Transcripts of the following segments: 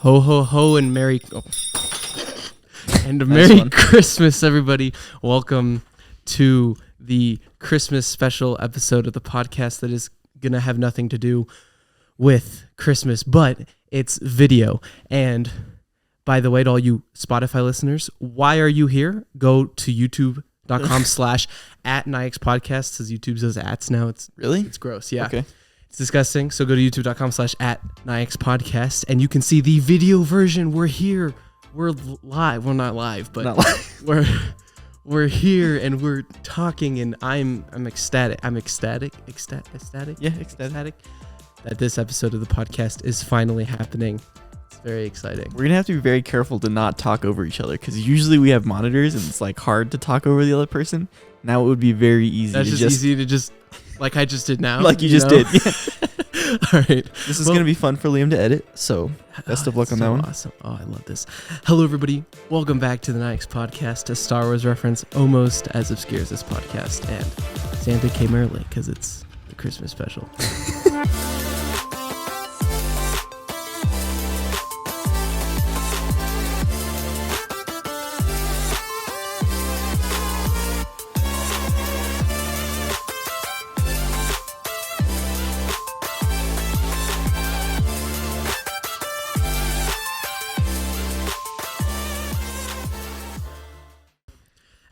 Ho ho ho and Merry Merry Christmas, everybody. Welcome to the Christmas special episode of the podcast that is gonna have nothing to do with Christmas, but it's video. And by the way, to all you Spotify listeners, why are you here? Go to youtube.com/@Nyix podcast, because YouTube says ats now. It's gross. Yeah. Okay. It's disgusting. So go to youtube.com/@Nyix podcast and you can see the video version. We're here. We're live. Well, not live, but not live. We're here and we're talking, and I'm ecstatic. I'm ecstatic. Yeah, ecstatic that this episode of the podcast is finally happening. It's very exciting. We're gonna have to be very careful to not talk over each other, because usually we have monitors and it's like hard to talk over the other person. Now it would be very easy. That's easy to just like I just did now. Like you just did. Yeah. All right. This is going to be fun for Liam to edit, so best of luck on that one. Awesome. Oh, I love this. Hello, everybody. Welcome back to the Nyix podcast, a Star Wars reference almost as obscure as this podcast. And Santa came early because it's the Christmas special.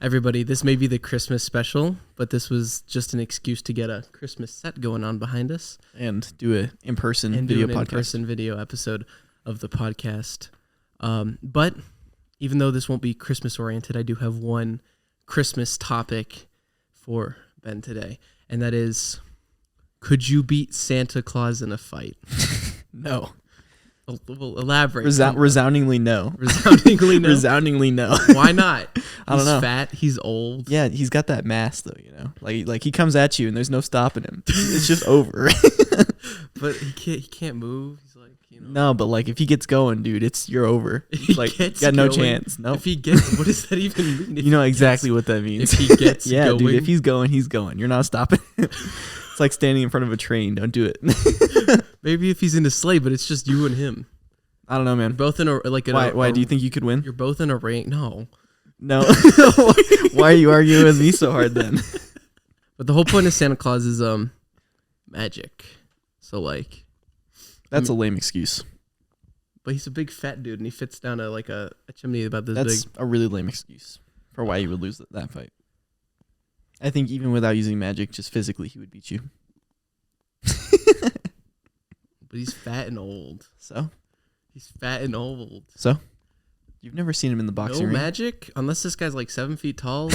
Everybody, this may be the Christmas special, but this was just an excuse to get a Christmas set going on behind us. And do an in-person video podcast. In-person video episode of the podcast. But even though this won't be Christmas-oriented, I do have one Christmas topic for Ben today. And that is, could you beat Santa Claus in a fight? No. We'll elaborate. Resoundingly no. Resoundingly no? Resoundingly no. Why not? I don't know. He's fat. He's old. Yeah, he's got that mass, though, you know? Like he comes at you and there's no stopping him. It's just over. But he can't move. He's like, you know. No, but like if he gets going, dude, you're over. Like you got no chance. No. If he gets, what does that even mean? You know exactly what that means. If he gets yeah, going. Dude, if he's going, he's going. You're not stopping him. It's like standing in front of a train. Don't do it. Maybe if he's in a sleigh, but it's just you and him. I don't know, man. You're both in a like. Why do you think you could win? You're both in a ring. No. Why are you arguing with me so hard then? But the whole point of Santa Claus is magic. So like, that's a lame excuse. But he's a big fat dude, and he fits down a chimney about this big. That's a really lame excuse for why you would lose that fight. I think even without using magic, just physically, he would beat you. But he's fat and old. So? He's fat and old. So? You've never seen him in the boxing ring? No magic? Unless this guy's like 7 feet tall.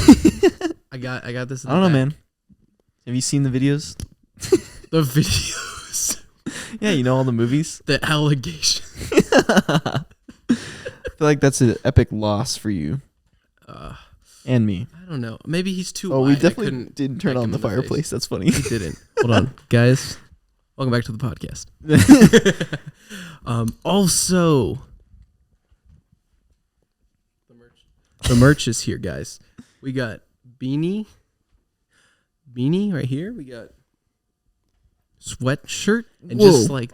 I got this in I don't know, man. Have you seen the videos? The videos? Yeah, you know all the movies? The allegation. I feel like that's an epic loss for you. And me. I don't know. Maybe he's too wide. We definitely didn't turn on the fireplace. That's funny. He didn't. Hold on, guys. Welcome back to the podcast. Also, the merch is here, guys. We got beanie right here. We got sweatshirt and Whoa. just like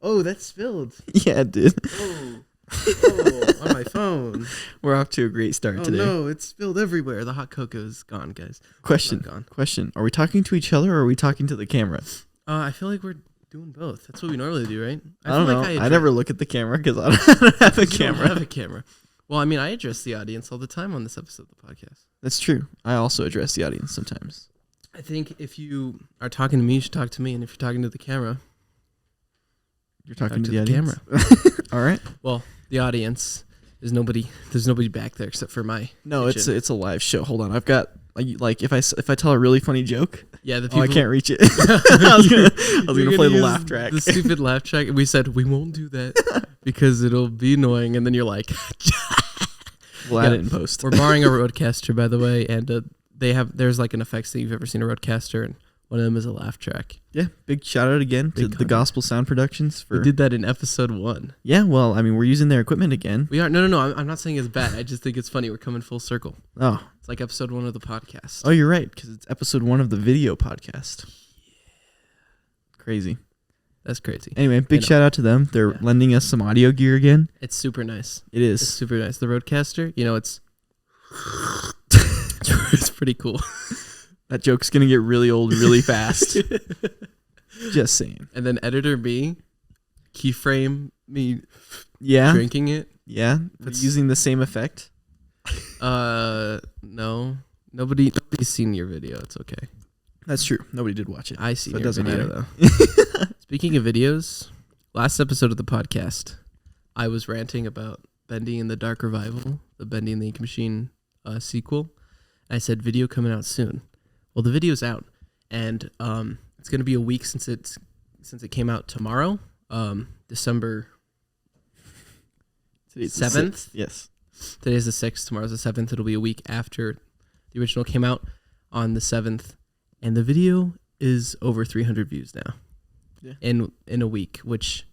oh, that spilled. Yeah, it did. Oh, on my phone. We're off to a great start today. Oh no, it's spilled everywhere. The hot cocoa is gone, guys. Question. Are we talking to each other or are we talking to the camera? I feel like we're doing both. That's what we normally do, right? I don't know. I never look at the camera because I don't have a camera. Don't have a camera. Well, I mean, I address the audience all the time on this episode of the podcast. That's true. I also address the audience sometimes. I think if you are talking to me, you should talk to me. And if you're talking to the camera, you're talking to the audience. Camera. All right. Well, the audience is nobody. There's nobody back there except for my. No, kitchen. it's a live show. Hold on, I've got like if I tell a really funny joke. Yeah, the people. I can't reach it. I was gonna play the laugh track. The stupid laugh track. We said we won't do that because it'll be annoying, and then you're like. We'll add it in post. We're borrowing a Rodecaster, by the way, and there's like an effects thing. You've ever seen a Rodecaster, and one of them is a laugh track. Yeah, big shout out again to the Gospel Sound Productions. We did that in episode 1. Yeah, well, I mean, we're using their equipment again. We are. No. I'm not saying it's bad. I just think it's funny. We're coming full circle. Oh. It's like episode 1 of the podcast. Oh, you're right, because it's episode 1 of the video podcast. Yeah. Crazy. That's crazy. Anyway, big shout out to them. They're lending us some audio gear again. It's super nice. It is. It's super nice. The Rodecaster, it's it's pretty cool. That joke's going to get really old really fast. Just saying. And then editor B, keyframe me drinking it. Yeah. Using the same effect. No. Nobody's seen your video. It's okay. That's true. Nobody did watch it. I see. So it doesn't matter though. Speaking of videos, last episode of the podcast, I was ranting about Bendy and the Dark Revival, the Bendy and the Ink Machine sequel. I said video coming out soon. Well, the video's out, and it's going to be a week since it came out tomorrow, December 7th. Yes. Today's the 6th. Tomorrow's the 7th. It'll be a week after the original came out on the 7th. And the video is over 300 views now in a week, which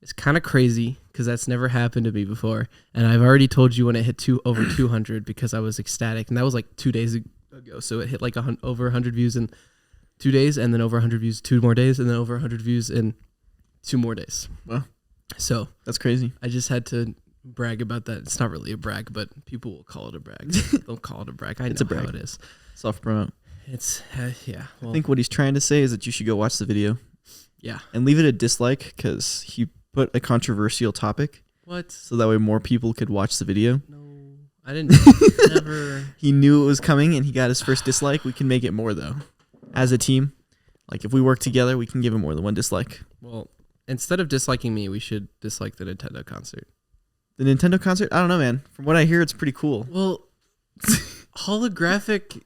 is kind of crazy because that's never happened to me before. And I've already told you when it hit over 200 because I was ecstatic. And that was like 2 days ago. So it hit like over 100 views in 2 days, and then over 100 views 2 more days, and then over 100 views in 2 more days. Wow. So that's crazy. I just had to brag about that. It's not really a brag, but people will call it a brag. They'll call it a brag. I know how it is. Self-promote. It's Well, I think what he's trying to say is that you should go watch the video. Yeah. And leave it a dislike because he put a controversial topic. What? So that way more people could watch the video. No, I didn't. Never. He knew it was coming and he got his first dislike. We can make it more though. As a team, like if we work together, we can give him more than one dislike. Well, instead of disliking me, we should dislike the Nintendo concert. The Nintendo concert? I don't know, man. From what I hear, it's pretty cool. Well, holographic.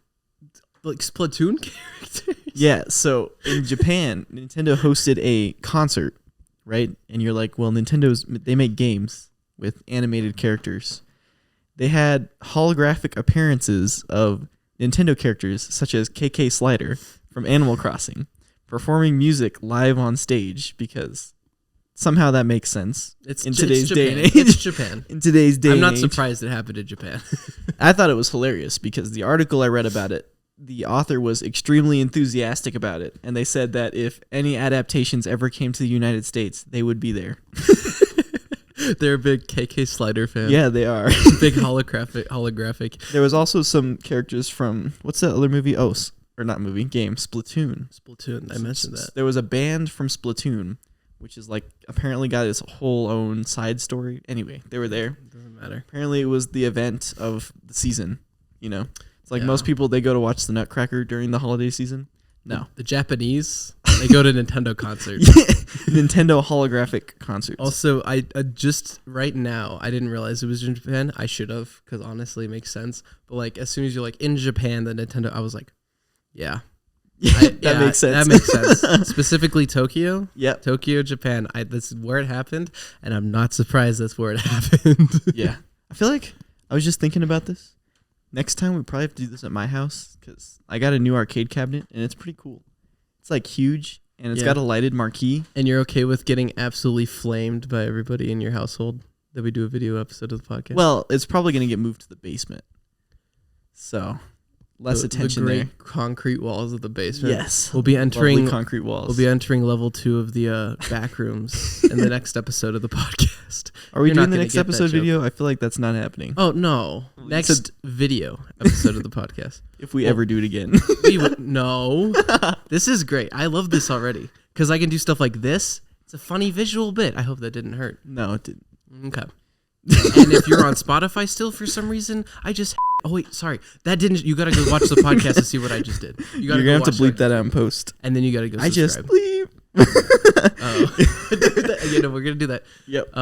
Like Splatoon characters? Yeah, so in Japan, Nintendo hosted a concert, right? And you're like, well, they make games with animated characters. They had holographic appearances of Nintendo characters such as KK Slider from Animal Crossing performing music live on stage because somehow that makes sense in today's day and age. It's Japan. In today's day and age. I'm not surprised it happened in Japan. I thought it was hilarious because the article I read about it, the author was extremely enthusiastic about it, and they said that if any adaptations ever came to the United States, they would be there. They're a big KK Slider fan. Yeah, they are. Big holographic. There was also some characters from, what's that other movie? Oh, or not movie, game, Splatoon. I mentioned that. There was a band from Splatoon, which is like, apparently got its whole own side story. Anyway, they were there. Doesn't matter. Apparently it was the event of the season, It's like most people, they go to watch the Nutcracker during the holiday season. No. The Japanese, they go to Nintendo concerts. Nintendo holographic concerts. Also, I just right now, I didn't realize it was in Japan. I should have, because honestly, it makes sense. But like, as soon as you're like in Japan, the Nintendo, I was like, yeah. That makes sense. That makes sense. Specifically Tokyo. Yeah. Tokyo, Japan. This is where it happened, and I'm not surprised that's where it happened. Yeah. I feel like I was just thinking about this. Next time we probably have to do this at my house because I got a new arcade cabinet and it's pretty cool. It's like huge and it's got a lighted marquee. And you're okay with getting absolutely flamed by everybody in your household that we do a video episode of the podcast? Well, it's probably going to get moved to the basement. So less attention the there. great concrete walls of the basement. Yes. We'll be entering lovely concrete walls. We'll be entering level 2 of the back rooms in the next episode of the podcast. Are we doing the next episode video? I feel like that's not happening. Oh, no. Next video episode of the podcast. If we ever do it again. No. This is great. I love this already because I can do stuff like this. It's a funny visual bit. I hope that didn't hurt. No, it didn't. Okay. And if you're on Spotify still for some reason, oh wait, sorry. That didn't. You gotta go watch the podcast to see what I just did. You're gonna have to bleep that out in post. And then you gotta go. I just bleep. We're gonna do that. Yep.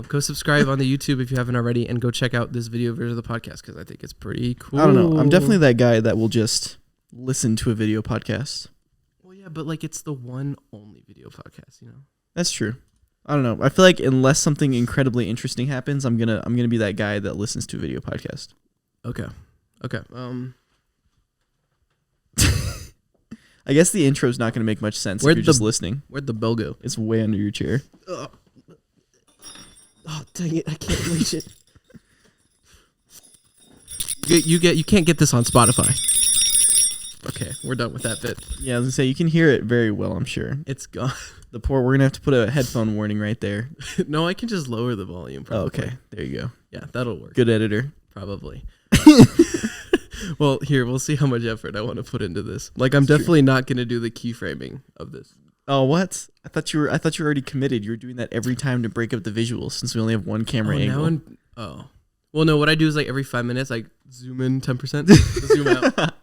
Go subscribe on the YouTube if you haven't already, and go check out this video version of the podcast because I think it's pretty cool. I don't know. I'm definitely that guy that will just listen to a video podcast. Well, yeah, but like it's the one only video podcast, That's true. I don't know. I feel like unless something incredibly interesting happens, I'm gonna be that guy that listens to a video podcast. Okay. I guess the intro's not gonna make much sense if you're just listening. Where'd the bell go? It's way under your chair. Oh, dang it! I can't reach it. You can't get this on Spotify. Okay, we're done with that bit. Yeah, I was gonna say you can hear it very well. I'm sure It's gone. we're gonna have to put a headphone warning right there. No, I can just lower the volume. Probably. Oh, okay, there you go. Yeah, that'll work. Good editor. Probably. Well, here we'll see how much effort I want to put into this. Like, I'm definitely not gonna do the keyframing of this. Oh, what? I thought you were already committed. You were doing that every time to break up the visuals since we only have one camera angle. Well, no. What I do is like every 5 minutes, I zoom in 10%, zoom out.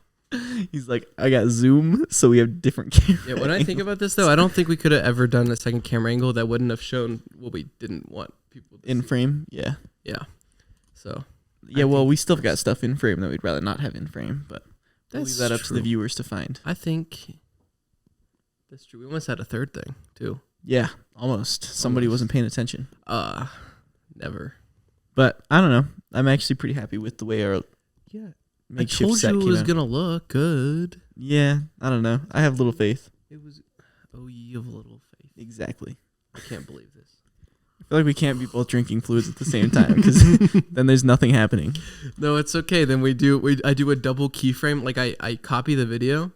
He's like, I got zoom, so we have different camera. Yeah. When I think about this, though, I don't think we could have ever done a second camera angle that wouldn't have shown what we didn't want people to in see. frame. Yeah. Yeah. So. Yeah. Well, we still got stuff in frame that we'd rather not have in frame, but we'll leave that up to the viewers to find. I think that's true. We almost had a third thing too. Yeah, almost. Somebody wasn't paying attention. Never. But I don't know. I'm actually pretty happy with the way our makeshift set came out. I told you it was gonna look good. Yeah, I don't know. I have little faith. It was. Oh, ye of little faith. Exactly. I can't believe this. I feel like we can't be both drinking fluids at the same time because then there's nothing happening. No, it's okay. Then I do a double keyframe. Like I copy the video,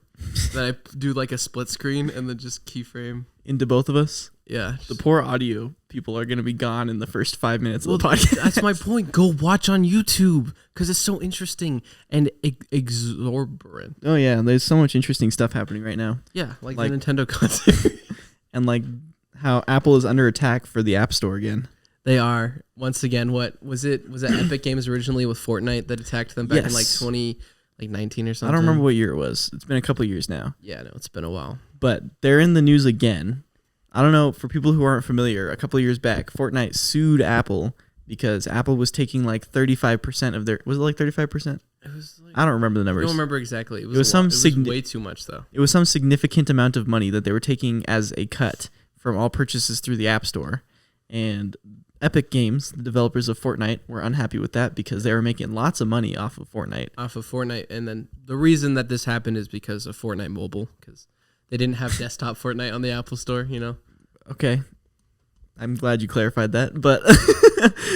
then I do like a split screen and then just keyframe into both of us. Yeah. The poor audio people are going to be gone in the first 5 minutes of the podcast. That's my point. Go watch on YouTube because it's so interesting and exorbitant. Oh, yeah. There's so much interesting stuff happening right now. Yeah, like the Nintendo content. And like how Apple is under attack for the App Store again. They are. Once again, what was it? Was it Epic Games originally with Fortnite that attacked them back in like 2019 or something? I don't remember what year it was. It's been a couple of years now. Yeah, no, it's been a while. But they're in the news again. I don't know, for people who aren't familiar, a couple of years back, Fortnite sued Apple because Apple was taking like 35% of their... Was it like 35%? It was like, I don't remember the numbers. I don't remember exactly. It was way too much, though. It was some significant amount of money that they were taking as a cut from all purchases through the App Store. And Epic Games, the developers of Fortnite, were unhappy with that because they were making lots of money off of Fortnite. And then the reason that this happened is because of Fortnite Mobile, because they didn't have desktop Fortnite on the Apple Store, you know? Okay. I'm glad you clarified that, but...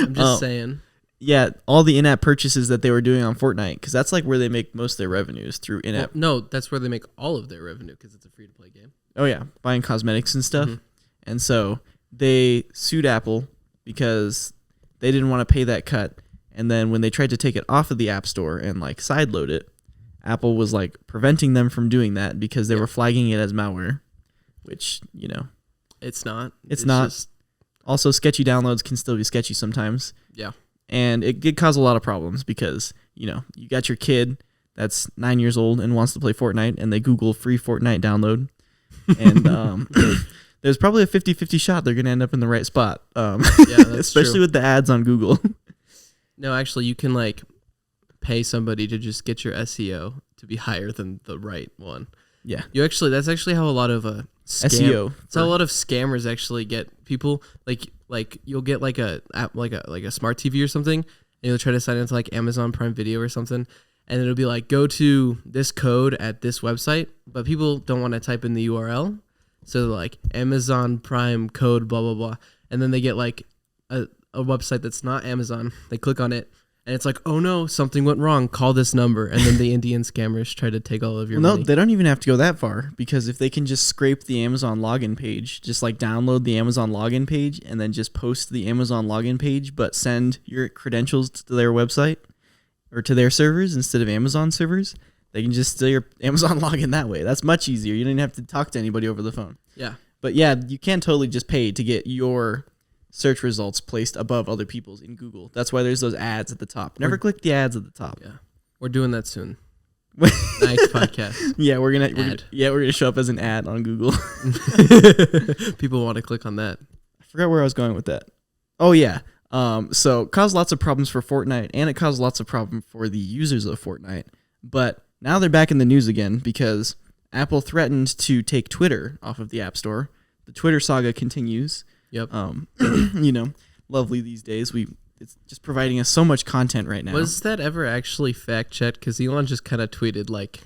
I'm just saying. Yeah, all the in-app purchases that they were doing on Fortnite, because that's like where they make most of their revenues, through in-app. Well, no, that's where they make all of their revenue, because it's a free-to-play game. Oh, yeah, buying cosmetics and stuff. Mm-hmm. And so they sued Apple because they didn't want to pay that cut. And then when they tried to take it off of the App Store and like sideload it, Apple was like preventing them from doing that because they were flagging it as malware, which, you know. It's not. It's not. Also, sketchy downloads can still be sketchy sometimes. Yeah. And it could cause a lot of problems because, you know, you got your kid that's 9 years old and wants to play Fortnite, and they Google free Fortnite download. And there's probably a 50-50 shot they're going to end up in the right spot. Yeah, that's especially true. With the ads on Google. No, actually, you can like pay somebody to just get your SEO to be higher than the right one. Yeah. That's actually how a lot of SEO. It's how a lot of scammers actually get people like you'll get like a smart TV or something, and you'll try to sign into like Amazon Prime Video or something, and it'll be like, go to this code at this website, but people don't want to type in the URL, so like Amazon Prime code blah blah blah, and then they get like a website that's not Amazon. They click on it, and it's like, oh no, something went wrong. Call this number, and then the Indian scammers try to take all of your money. No, they don't even have to go that far, because if they can just scrape the Amazon login page, just like download the Amazon login page and then just post the Amazon login page, but send your credentials to their website or to their servers instead of Amazon servers, they can just steal your Amazon login that way. That's much easier. You don't even have to talk to anybody over the phone. Yeah. But yeah, you can totally just pay to get your search results placed above other people's in Google. That's why there's those ads at the top. Never click the ads at the top. Yeah, we're doing that soon. Nice podcast. Yeah, we're gonna show up as an ad on Google. People want to click on that. I forgot where I was going with that. Oh yeah. So it caused lots of problems for Fortnite, and it caused lots of problems for the users of Fortnite. But now they're back in the news again because Apple threatened to take Twitter off of the App Store. The Twitter saga continues. Yep. You know, lovely these days. It's just providing us so much content right now. Was that ever actually fact checked? Because Elon just kind of tweeted like,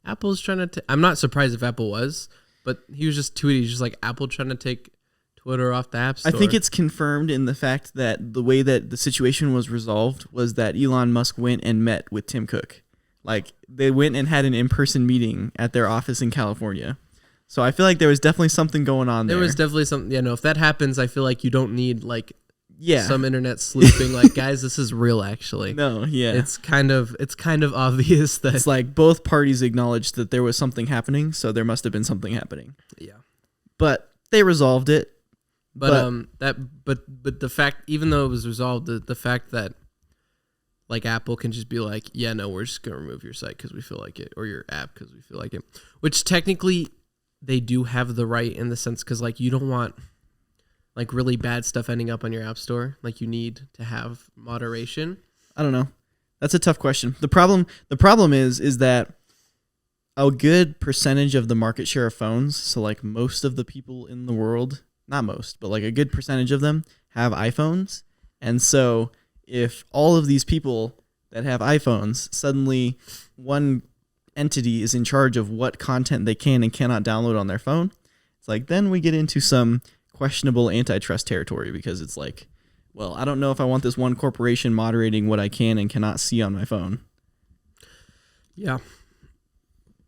Apple's trying to. I'm not surprised if Apple was, but he was just tweeting, just like Apple trying to take Twitter off the App Store. I think it's confirmed in the fact that the way that the situation was resolved was that Elon Musk went and met with Tim Cook. Like they went and had an in-person meeting at their office in California. So I feel like there was definitely something going on there. There was definitely something. Yeah, no, if that happens, I feel like you don't need like some internet sleuthing. Like, guys, this is real. Actually, no, yeah, it's kind of obvious that it's like both parties acknowledged that there was something happening, so there must have been something happening. Yeah, but they resolved it. But the fact, even though it was resolved, the fact that like Apple can just be like, yeah, no, we're just gonna remove your site because we feel like it, or your app because we feel like it, which technically they do have the right in the sense because like you don't want like really bad stuff ending up on your app store. Like you need to have moderation. I don't know. That's a tough question. The problem is that a good percentage of the market share of phones, so like most of the people in the world, not most, but like a good percentage of them have iPhones. And so if all of these people that have iPhones, suddenly one entity is in charge of what content they can and cannot download on their phone, it's like then we get into some questionable antitrust territory because it's like, well, I don't know if I want this one corporation moderating what I can and cannot see on my phone. Yeah.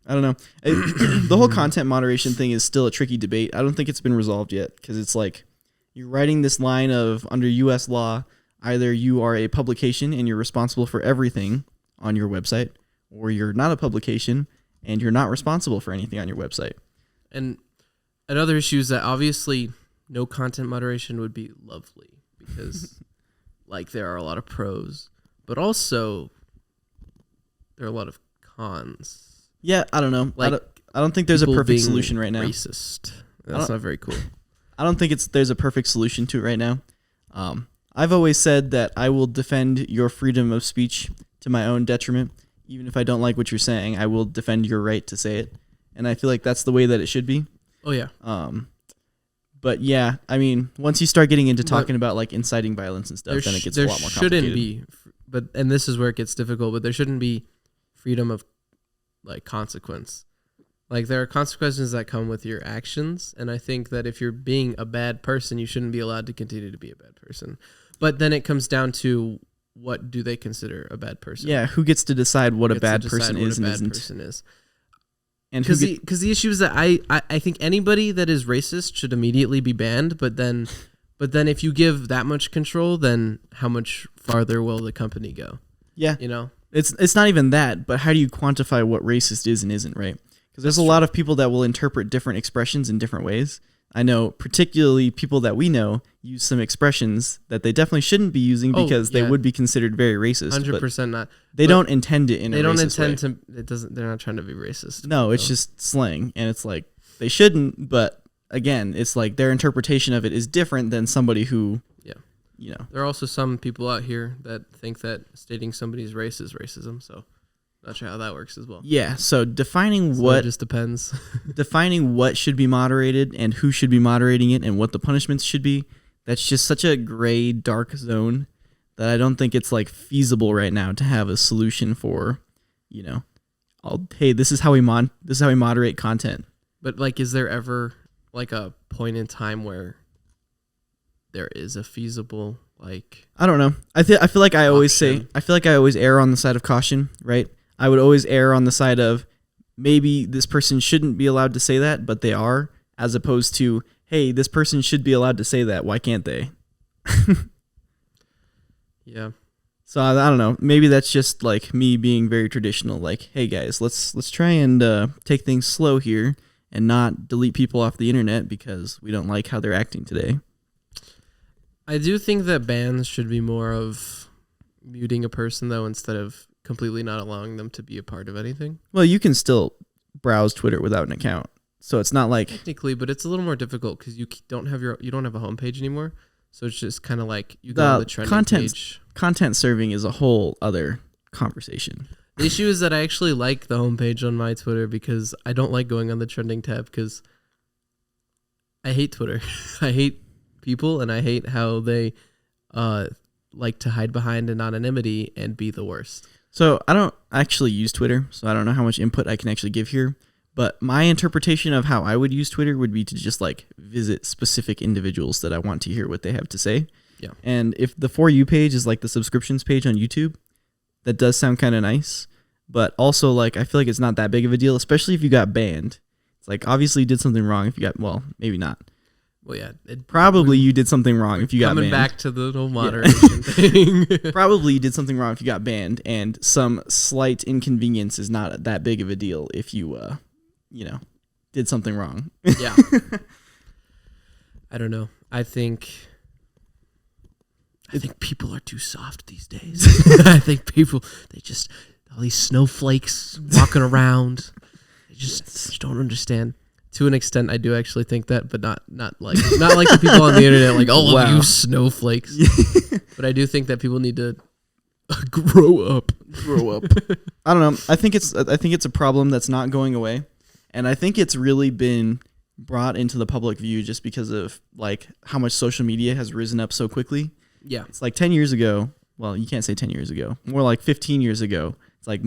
I don't know. The whole content moderation thing is still a tricky debate. I don't think it's been resolved yet because it's like you're writing this line of under U.S. law, either you are a publication and you're responsible for everything on your website, or you're not a publication and you're not responsible for anything on your website. And another issue is that obviously no content moderation would be lovely because like there are a lot of pros, but also there are a lot of cons. Yeah, I don't know. Like I don't think there's a perfect solution right now. Racist. That's not very cool. I don't think there's a perfect solution to it right now. I've always said that I will defend your freedom of speech to my own detriment. Even if I don't like what you're saying, I will defend your right to say it. And I feel like that's the way that it should be. Oh, yeah. But yeah, I mean, once you start getting into talking about like inciting violence and stuff, then it gets a lot more complicated. There shouldn't be, and this is where it gets difficult, but there shouldn't be freedom of like consequence. Like there are consequences that come with your actions, and I think that if you're being a bad person, you shouldn't be allowed to continue to be a bad person. But then it comes down to what do they consider a bad person? Yeah, who gets to decide what a bad person is and isn't? And because the issue is that I think anybody that is racist should immediately be banned. But then if you give that much control, then how much farther will the company go? Yeah, you know, it's not even that. But how do you quantify what racist is and isn't, right? Because there's a lot of people that will interpret different expressions in different ways. I know particularly people that we know use some expressions that they definitely shouldn't be using because they would be considered very racist. 100% not. They don't intend it in a racist way. They don't intend to. It doesn't. They're not trying to be racist. No, it's just slang, and it's like they shouldn't. But again, it's like their interpretation of it is different than somebody who. Yeah. You know. There are also some people out here that think that stating somebody's race is racism. So. Not sure how that works as well. Yeah, so defining what... It just depends. Defining what should be moderated and who should be moderating it and what the punishments should be, that's just such a gray, dark zone that I don't think it's like feasible right now to have a solution for, you know, hey, this is how we moderate content. But like, is there ever like a point in time where there is a feasible like... I don't know. I feel like I always err on the side of caution, right? I would always err on the side of maybe this person shouldn't be allowed to say that, but they are, as opposed to, hey, this person should be allowed to say that. Why can't they? Yeah. So I don't know. Maybe that's just like me being very traditional. Like, hey guys, let's try and take things slow here and not delete people off the internet because we don't like how they're acting today. I do think that bans should be more of muting a person though, instead of completely not allowing them to be a part of anything. Well, you can still browse Twitter without an account, so it's not like technically, but it's a little more difficult because you don't have a homepage anymore. So it's just kind of like you go to the trending page. Content serving is a whole other conversation. The issue is that I actually like the homepage on my Twitter because I don't like going on the trending tab because I hate Twitter. I hate people and I hate how they like to hide behind anonymity and be the worst. So I don't actually use Twitter, so I don't know how much input I can actually give here. But my interpretation of how I would use Twitter would be to just like visit specific individuals that I want to hear what they have to say. Yeah. And if the For You page is like the subscriptions page on YouTube, that does sound kind of nice. but also like I feel like it's not that big of a deal, especially if you got banned. It's like obviously you did something wrong if you got, well, maybe not. Well, yeah, probably you did something wrong if you got banned. Coming back to the whole moderation thing. Probably you did something wrong if you got banned, and some slight inconvenience is not that big of a deal if you, did something wrong. Yeah. I don't know. I think people are too soft these days. I think people, all these snowflakes walking around, they just don't understand. To an extent, I do actually think that, but not like the people on the internet, like all of you snowflakes. But I do think that people need to grow up. I don't know. I think it's a problem that's not going away, and I think it's really been brought into the public view just because of like how much social media has risen up so quickly. Yeah, it's like 10 years ago. Well, you can't say 10 years ago. More like 15 years ago. It's like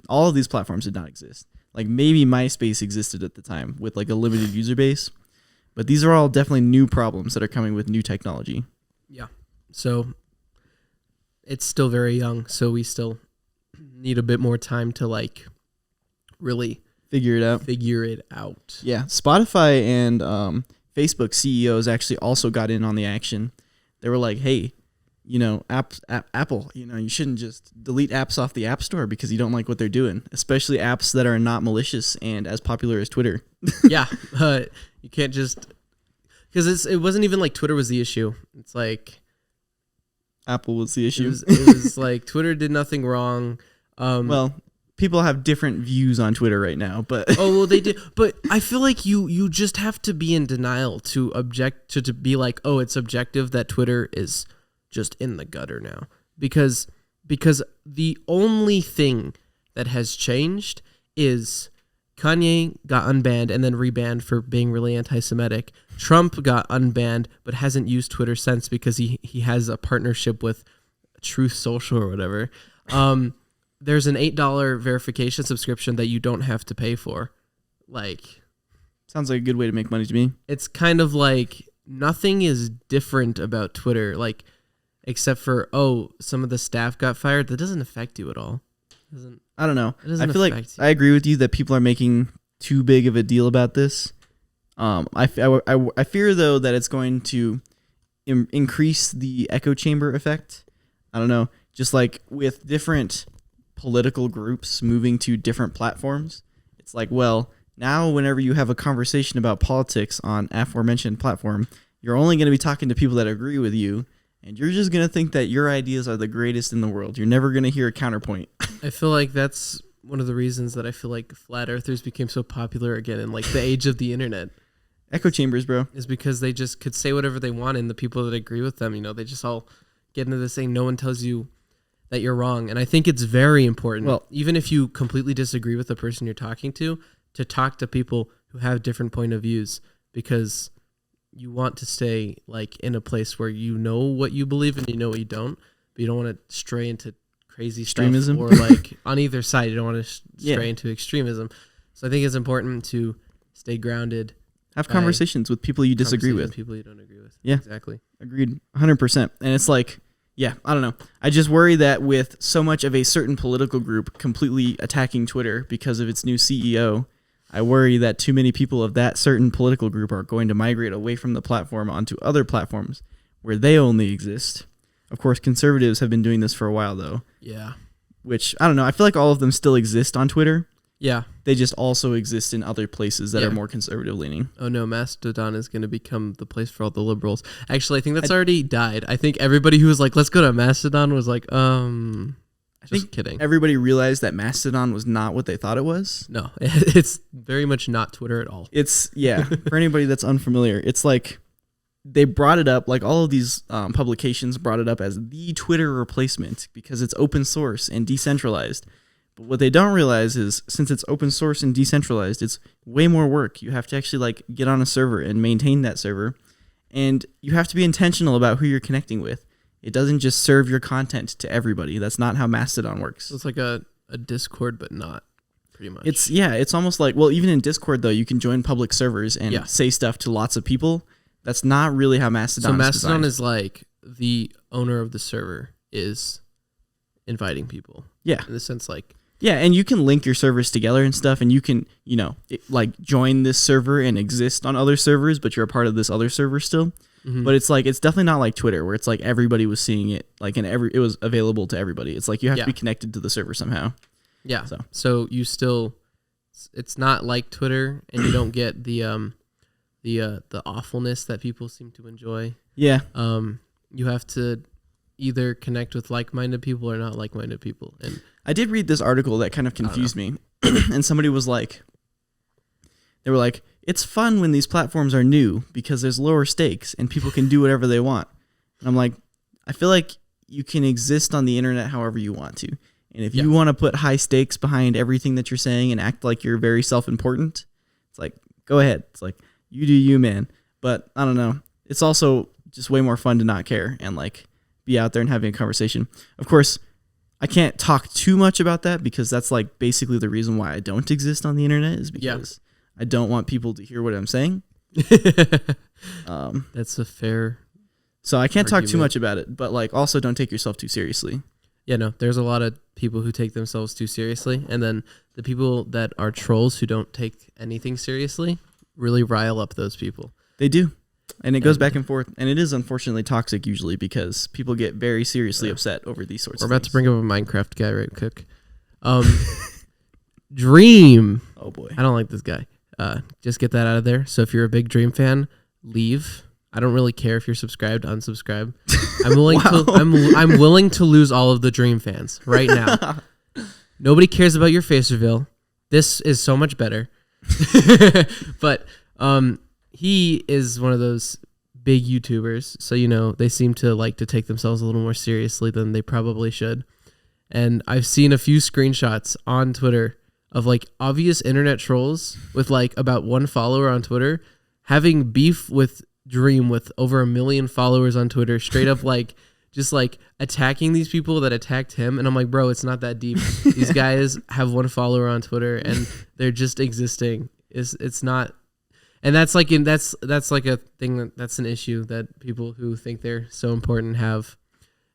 all of these platforms did not exist. Like maybe MySpace existed at the time with like a limited user base, but these are all definitely new problems that are coming with new technology. Yeah. So it's still very young, so we still need a bit more time to like really figure it out. Yeah. Spotify and Facebook CEOs actually also got in on the action. They were like, hey, Apple, you shouldn't just delete apps off the App Store because you don't like what they're doing, especially apps that are not malicious and as popular as Twitter. Yeah, you can't just, because it wasn't even like Twitter was the issue. It's like Apple was the issue. It was like Twitter did nothing wrong. Well, people have different views on Twitter right now, but they did. But I feel like you just have to be in denial to object to be like, oh, it's objective that Twitter is just in the gutter now, because the only thing that has changed is Kanye got unbanned and then rebanned for being really anti-Semitic. Trump got unbanned but hasn't used Twitter since because he has a partnership with Truth Social or whatever. There's an $8 verification subscription that you don't have to pay for. Like, sounds like a good way to make money to me. It's kind of like nothing is different about Twitter, like, except for, some of the staff got fired. That doesn't affect you at all. I don't know. I feel like I agree with you that people are making too big of a deal about this. I fear, though, that it's going to increase the echo chamber effect. I don't know. Just like with different political groups moving to different platforms, it's like, well, now whenever you have a conversation about politics on aforementioned platform, you're only going to be talking to people that agree with you. And you're just going to think that your ideas are the greatest in the world. You're never going to hear a counterpoint. I feel like that's one of the reasons that I feel like flat earthers became so popular again in like the age of the internet. Echo chambers, bro. Is because they just could say whatever they want, and the people that agree with them, they just all get into this thing. No one tells you that you're wrong. And I think it's very important, well, even if you completely disagree with the person you're talking to talk to people who have different point of views, because you want to stay like in a place where you know what you believe and you know what you don't, but you don't want to stray into crazy extremism stuff, or like on either side, you don't want to stray into extremism. So I think it's important to stay grounded. Have conversations with people you disagree with. People you don't agree with. Yeah, exactly. Agreed. 100%. And it's like, yeah, I don't know. I just worry that with so much of a certain political group completely attacking Twitter because of its new CEO, I worry that too many people of that certain political group are going to migrate away from the platform onto other platforms where they only exist. Of course, conservatives have been doing this for a while, though. Yeah. Which, I don't know, I feel like all of them still exist on Twitter. Yeah. They just also exist in other places that are more conservative leaning. Oh, no, Mastodon is going to become the place for all the liberals. Actually, I think that's already died. I think everybody who was like, let's go to Mastodon was like, I think kidding. Everybody realized that Mastodon was not what they thought it was. No, it's very much not Twitter at all. It's, yeah, for anybody that's unfamiliar, it's like they brought it up, like all of these publications brought it up as the Twitter replacement because it's open source and decentralized. But what they don't realize is since it's open source and decentralized, it's way more work. You have to actually like get on a server and maintain that server. And you have to be intentional about who you're connecting with. It doesn't just serve your content to everybody. That's not how Mastodon works. So it's like a Discord, but not pretty much. It's almost like, well, even in Discord though, you can join public servers and say stuff to lots of people. That's not really how Mastodon is designed. So Mastodon is like the owner of the server is inviting people. Yeah. In the sense like, Yeah, and you can link your servers together and stuff, and you can, like join this server and exist on other servers, but you're a part of this other server still. Mm-hmm. But it's like, it's definitely not like Twitter where it's like everybody was seeing it, like it was available to everybody. It's like you have to be connected to the server somehow. Yeah. So you still, it's not like Twitter, and you don't get the awfulness that people seem to enjoy. Yeah. You have to either connect with like-minded people or not like-minded people. And I did read this article that kind of confused me, and somebody was like, they were like, it's fun when these platforms are new because there's lower stakes and people can do whatever they want. And I'm like, I feel like you can exist on the internet however you want to. And if you want to put high stakes behind everything that you're saying and act like you're very self-important, it's like, go ahead. It's like, you do you, man. But I don't know. It's also just way more fun to not care and like be out there and having a conversation. Of course, I can't talk too much about that because that's like basically the reason why I don't exist on the internet is because I don't want people to hear what I'm saying. That's a fair. So I can't talk too much about it, but like also don't take yourself too seriously. Yeah, no, there's a lot of people who take themselves too seriously, and then the people that are trolls who don't take anything seriously really rile up those people. They do. And it goes back and forth, and it is unfortunately toxic usually because people get very seriously upset over these sorts of things. We're about to bring up a Minecraft guy right quick. Dream. Oh boy. I don't like this guy. Just get that out of there. So if you're a big Dream fan, leave. I don't really care if you're subscribed, unsubscribe. I'm willing to I'm willing to lose all of the Dream fans right now. Nobody cares about your face reveal. This is so much better. But he is one of those big YouTubers, so they seem to like to take themselves a little more seriously than they probably should. And I've seen a few screenshots on Twitter of like obvious internet trolls with like about 1 follower on Twitter having beef with Dream with over 1 million followers on Twitter, straight up like just like attacking these people that attacked him. And I'm like, bro, it's not that deep. These guys have 1 follower on Twitter and they're just existing. It's not. And that's like that's like a thing that's an issue that people who think they're so important have.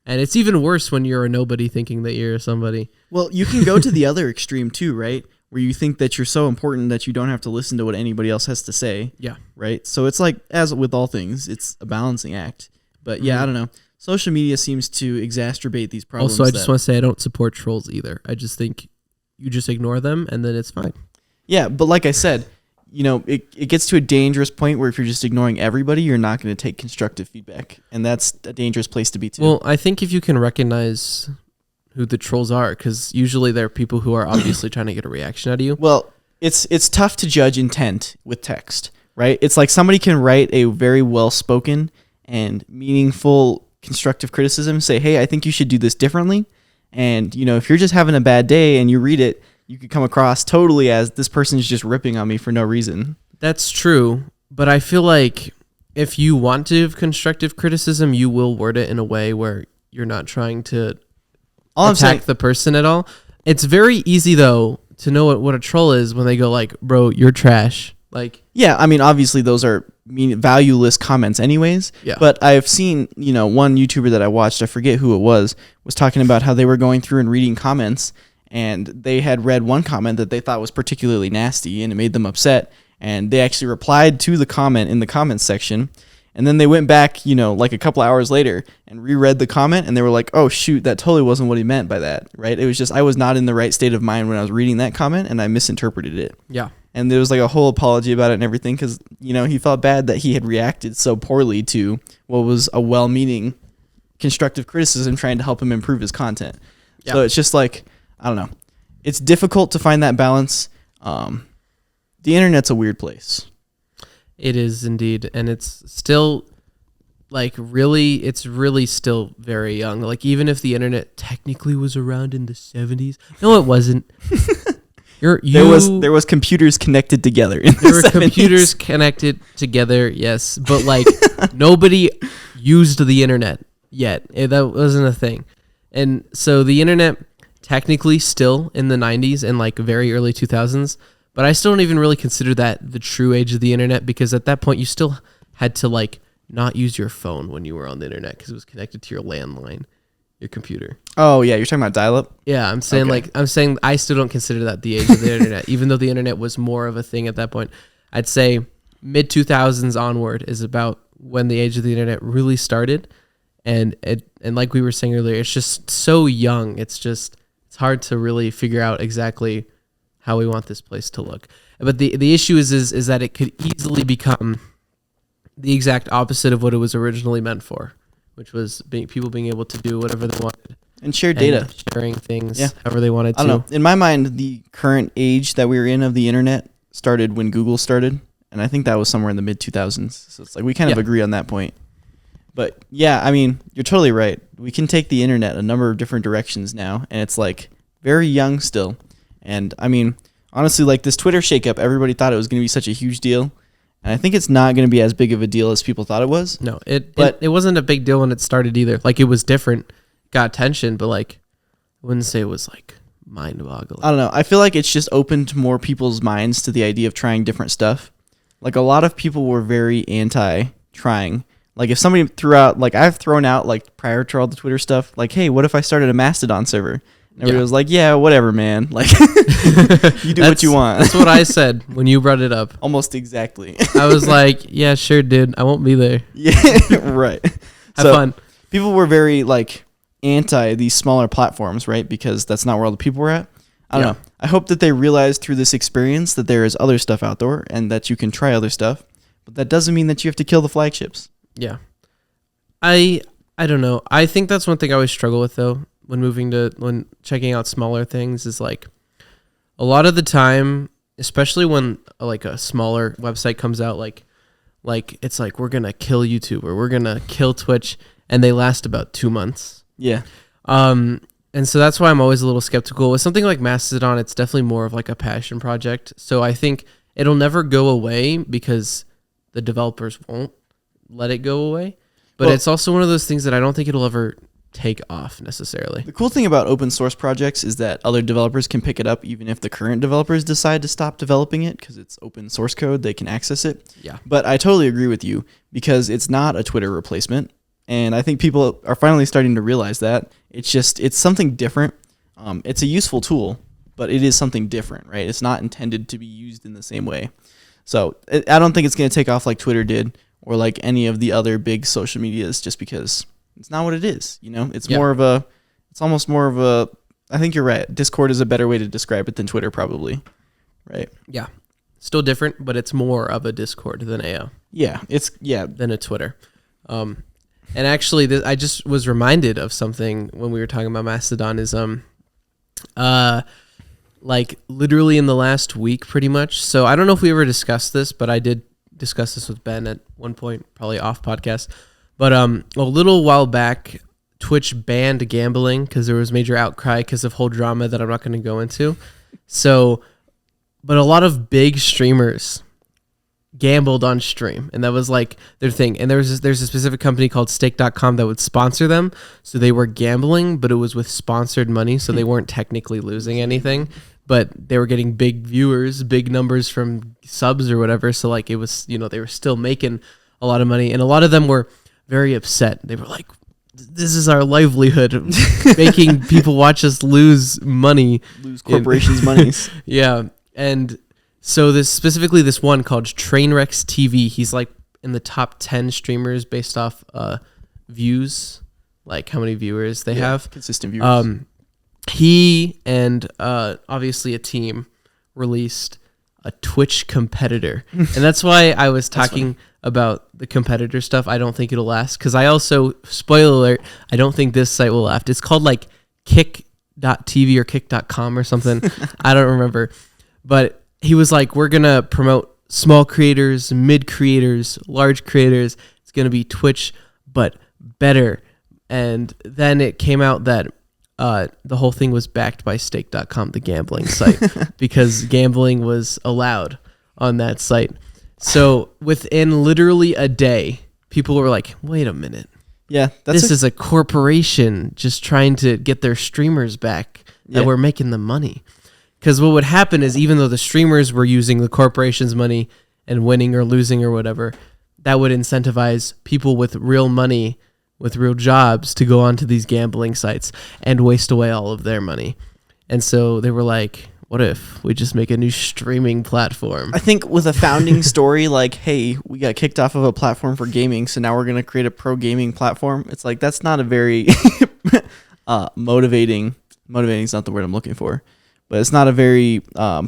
And it's even worse when you're a nobody thinking that you're somebody. Well, you can go to the other extreme too, right? Where you think that you're so important that you don't have to listen to what anybody else has to say. Yeah. Right? So it's like, as with all things, it's a balancing act. But yeah, I don't know. Social media seems to exacerbate these problems. Also, I just want to say I don't support trolls either. I just think you just ignore them and then it's fine. Yeah, but like I said, it gets to a dangerous point where if you're just ignoring everybody, you're not going to take constructive feedback. And that's a dangerous place to be too. Well, I think if you can recognize who the trolls are, because usually they're people who are obviously trying to get a reaction out of you. Well, it's tough to judge intent with text, right? It's like somebody can write a very well-spoken and meaningful constructive criticism, say, hey, I think you should do this differently. And, if you're just having a bad day and you read it, you could come across totally as this person is just ripping on me for no reason. That's true. But I feel like if you want to have constructive criticism, you will word it in a way where you're not trying to attack the person at all. It's very easy, though, to know what a troll is when they go like, bro, you're trash. Like, yeah, I mean, obviously those are valueless comments anyways. Yeah. But I've seen, one YouTuber that I watched, I forget who it was talking about how they were going through and reading comments, and they had read one comment that they thought was particularly nasty and it made them upset. And they actually replied to the comment in the comments section. And then they went back, like a couple hours later and reread the comment, and they were like, oh, shoot, that totally wasn't what he meant by that, right? It was just I was not in the right state of mind when I was reading that comment, and I misinterpreted it. Yeah. And there was like a whole apology about it and everything because, he felt bad that he had reacted so poorly to what was a well-meaning constructive criticism trying to help him improve his content. Yeah. So it's just like, I don't know. It's difficult to find that balance. The internet's a weird place. It is indeed, and it's still it's really still very young. Like, even if the internet technically was around in the 70s, no, it wasn't. There was computers connected together. There were 70s. Computers connected together, yes, but nobody used the internet yet. That wasn't a thing, and so the internet technically still in the 90s and very early 2000s. But I still don't even really consider that the true age of the internet, because at that point you still had to not use your phone when you were on the internet because it was connected to your landline. your computer. Oh yeah, you're talking about dial-up? Yeah, I'm saying I still don't consider that the age of the internet, even though the internet was more of a thing at that point. I'd say mid 2000s onward is about when the age of the internet really started, and like we were saying earlier, it's just so young. It's hard to really figure out exactly how we want this place to look. But the issue is that it could easily become the exact opposite of what it was originally meant for, which was people being able to do whatever they wanted. And share data. And sharing things however they wanted to. I don't know. In my mind, the current age that we're in of the internet started when Google started. And I think that was somewhere in the mid 2000s. So it's like we kind of agree on that point. But yeah, I mean, you're totally right. We can take the internet a number of different directions now. And it's like very young still. And I mean, honestly, like this Twitter shakeup, everybody thought it was going to be such a huge deal. And I think it's not going to be as big of a deal as people thought it was. No, it wasn't a big deal when it started either. Like, it was different, got attention, but like, I wouldn't say it was like mind-boggling. I don't know. I feel like it's just opened more people's minds to the idea of trying different stuff. Like, a lot of people were very anti-trying. Like, if somebody threw out, like, I've thrown out, like, prior to all the Twitter stuff, like, hey, what if I started a Mastodon server? And everybody was like, yeah, whatever, man. Like, you do what you want. That's what I said when you brought it up. Almost exactly. I was like, yeah, sure, dude. I won't be there. Yeah, right. Have fun. People were very, like, anti these smaller platforms, right? Because that's not where all the people were at. I don't know. I hope that they realize through this experience that there is other stuff out there and that you can try other stuff. But that doesn't mean that you have to kill the flagships. Yeah. I don't know. I think that's one thing I always struggle with, though, when checking out smaller things, is like a lot of the time, especially when like a smaller website comes out, like it's like, we're going to kill YouTube or we're going to kill Twitch, and they last about 2 months. Yeah. And so that's why I'm always a little skeptical. With something like Mastodon, it's definitely more of like a passion project. So I think it'll never go away because the developers won't let it go away. But it's also one of those things that I don't think it'll ever take off necessarily. The cool thing about open source projects is that other developers can pick it up even if the current developers decide to stop developing it, because it's open source code, they can access it. Yeah. But I totally agree with you, because it's not a Twitter replacement. And I think people are finally starting to realize that. It's something different. It's a useful tool, but it is something different, right? It's not intended to be used in the same way. So I don't think it's going to take off like Twitter did or like any of the other big social medias, just because it's not what it is. You know, it's almost more of a, I think you're right. Discord is a better way to describe it than Twitter, probably. Right. Yeah. Still different, but it's more of a Discord than than a Twitter. And actually, I just was reminded of something when we were talking about Mastodon. Is like literally in the last week, pretty much. So I don't know if we ever discussed this, but I did discuss this with Ben at one point, probably off podcast. But a little while back, Twitch banned gambling because there was major outcry because of whole drama that I'm not going to go into. So, but a lot of big streamers gambled on stream, and that was like their thing. And there's a specific company called stake.com that would sponsor them, so they were gambling, but it was with sponsored money, so they weren't technically losing anything, but they were getting big viewers, big numbers from subs or whatever. So like it was, they were still making a lot of money, and a lot of them were very upset. They were like, this is our livelihood, making people watch us lose corporations' monies. Yeah. And so this one called Trainwrecks TV, he's like in the top 10 streamers based off views, like how many viewers they have. Consistent viewers. He and obviously a team released a Twitch competitor. And that's why I was talking about the competitor stuff. I don't think it'll last, because I also, spoiler alert, I don't think this site will last. It's called like kick.tv or kick.com or something. I don't remember. But he was like, we're going to promote small creators, mid creators, large creators. It's going to be Twitch, but better. And then it came out that the whole thing was backed by stake.com, the gambling site, because gambling was allowed on that site. So within literally a day, people were like, wait a minute. Yeah, this is a corporation just trying to get their streamers back that were making the money. Because what would happen is, even though the streamers were using the corporation's money and winning or losing or whatever, that would incentivize people with real money with real jobs to go onto these gambling sites and waste away all of their money. And so they were like, what if we just make a new streaming platform? I think with a founding story like, hey, we got kicked off of a platform for gaming, so now we're going to create a pro gaming platform. It's like, that's not a very motivating is not the word I'm looking for, but it's not a very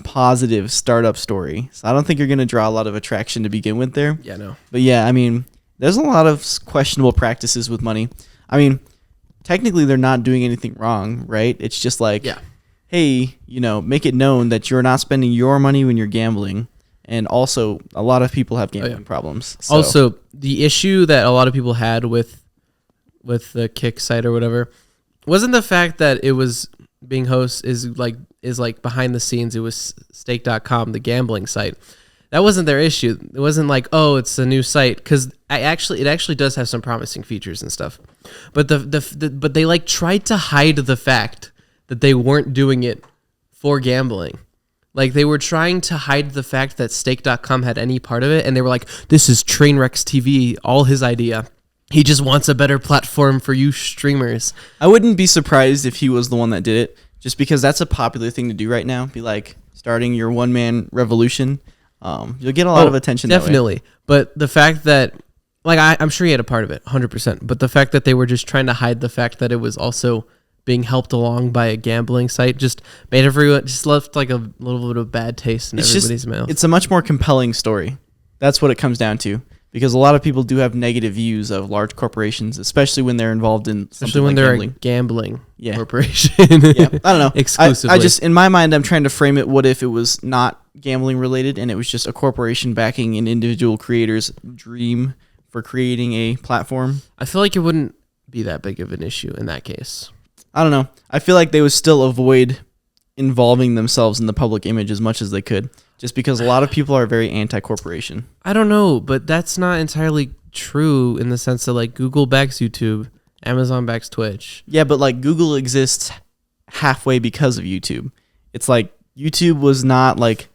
positive startup story. So I don't think you're going to draw a lot of attraction to begin with there. Yeah, no. But yeah, I mean, there's a lot of questionable practices with money. I mean, technically they're not doing anything wrong, right? It's just like, hey, make it known that you're not spending your money when you're gambling. And also, a lot of people have gambling problems. So. Also, the issue that a lot of people had with the Kick site or whatever wasn't the fact that it was being is like behind the scenes. It was stake.com, the gambling site. That wasn't their issue. It wasn't like, oh, it's a new site, because it actually does have some promising features and stuff. But but they like tried to hide the fact that they weren't doing it for gambling. Like, they were trying to hide the fact that stake.com had any part of it, and they were like, this is Trainwreck's TV, all his idea. He just wants a better platform for you streamers. I wouldn't be surprised if he was the one that did it, just because that's a popular thing to do right now. Be like starting your one-man revolution. You'll get a lot of attention. Definitely. That way. But the fact that, like, I'm sure he had a part of it, 100%. But the fact that they were just trying to hide the fact that it was also being helped along by a gambling site just made everyone, just left like a little bit of bad taste in everybody's mouth. It's a much more compelling story. That's what it comes down to. Because a lot of people do have negative views of large corporations, especially when they're involved in something like gambling. A gambling Yeah. corporation. Yeah, I don't know. Exclusively. I just, in my mind, I'm trying to frame it, what if it was not gambling related and it was just a corporation backing an individual creator's dream for creating a platform? I feel like it wouldn't be that big of an issue in that case. I don't know. I feel like they would still avoid involving themselves in the public image as much as they could, just because a lot of people are very anti-corporation. I don't know, but that's not entirely true in the sense that, like, Google backs YouTube, Amazon backs Twitch. Yeah, but like Google exists halfway because of YouTube. It's like YouTube was not like,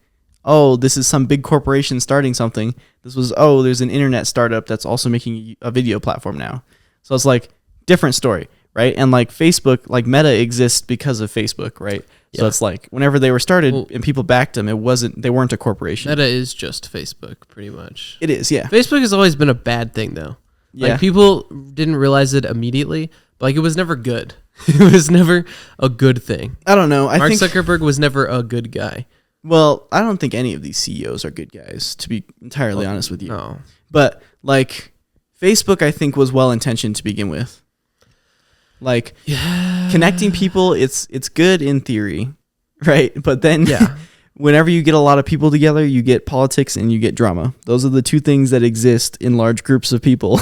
oh, this is some big corporation starting something. This was, oh, there's an internet startup that's also making a video platform now. So it's like different story, right? And like Facebook, like Meta exists because of Facebook, right? Yeah. So it's like whenever they were started and people backed them, they weren't a corporation. Meta is just Facebook, pretty much. It is, yeah. Facebook has always been a bad thing, though. Yeah. Like, people didn't realize it immediately, but like, it was never good. It was never a good thing. I don't know. Mark Zuckerberg was never a good guy. Well, I don't think any of these CEOs are good guys, to be entirely honest with you. No. But like Facebook, I think, was well intentioned to begin with. Like, connecting people, it's good in theory, right? But then whenever you get a lot of people together, you get politics and you get drama. Those are the two things that exist in large groups of people.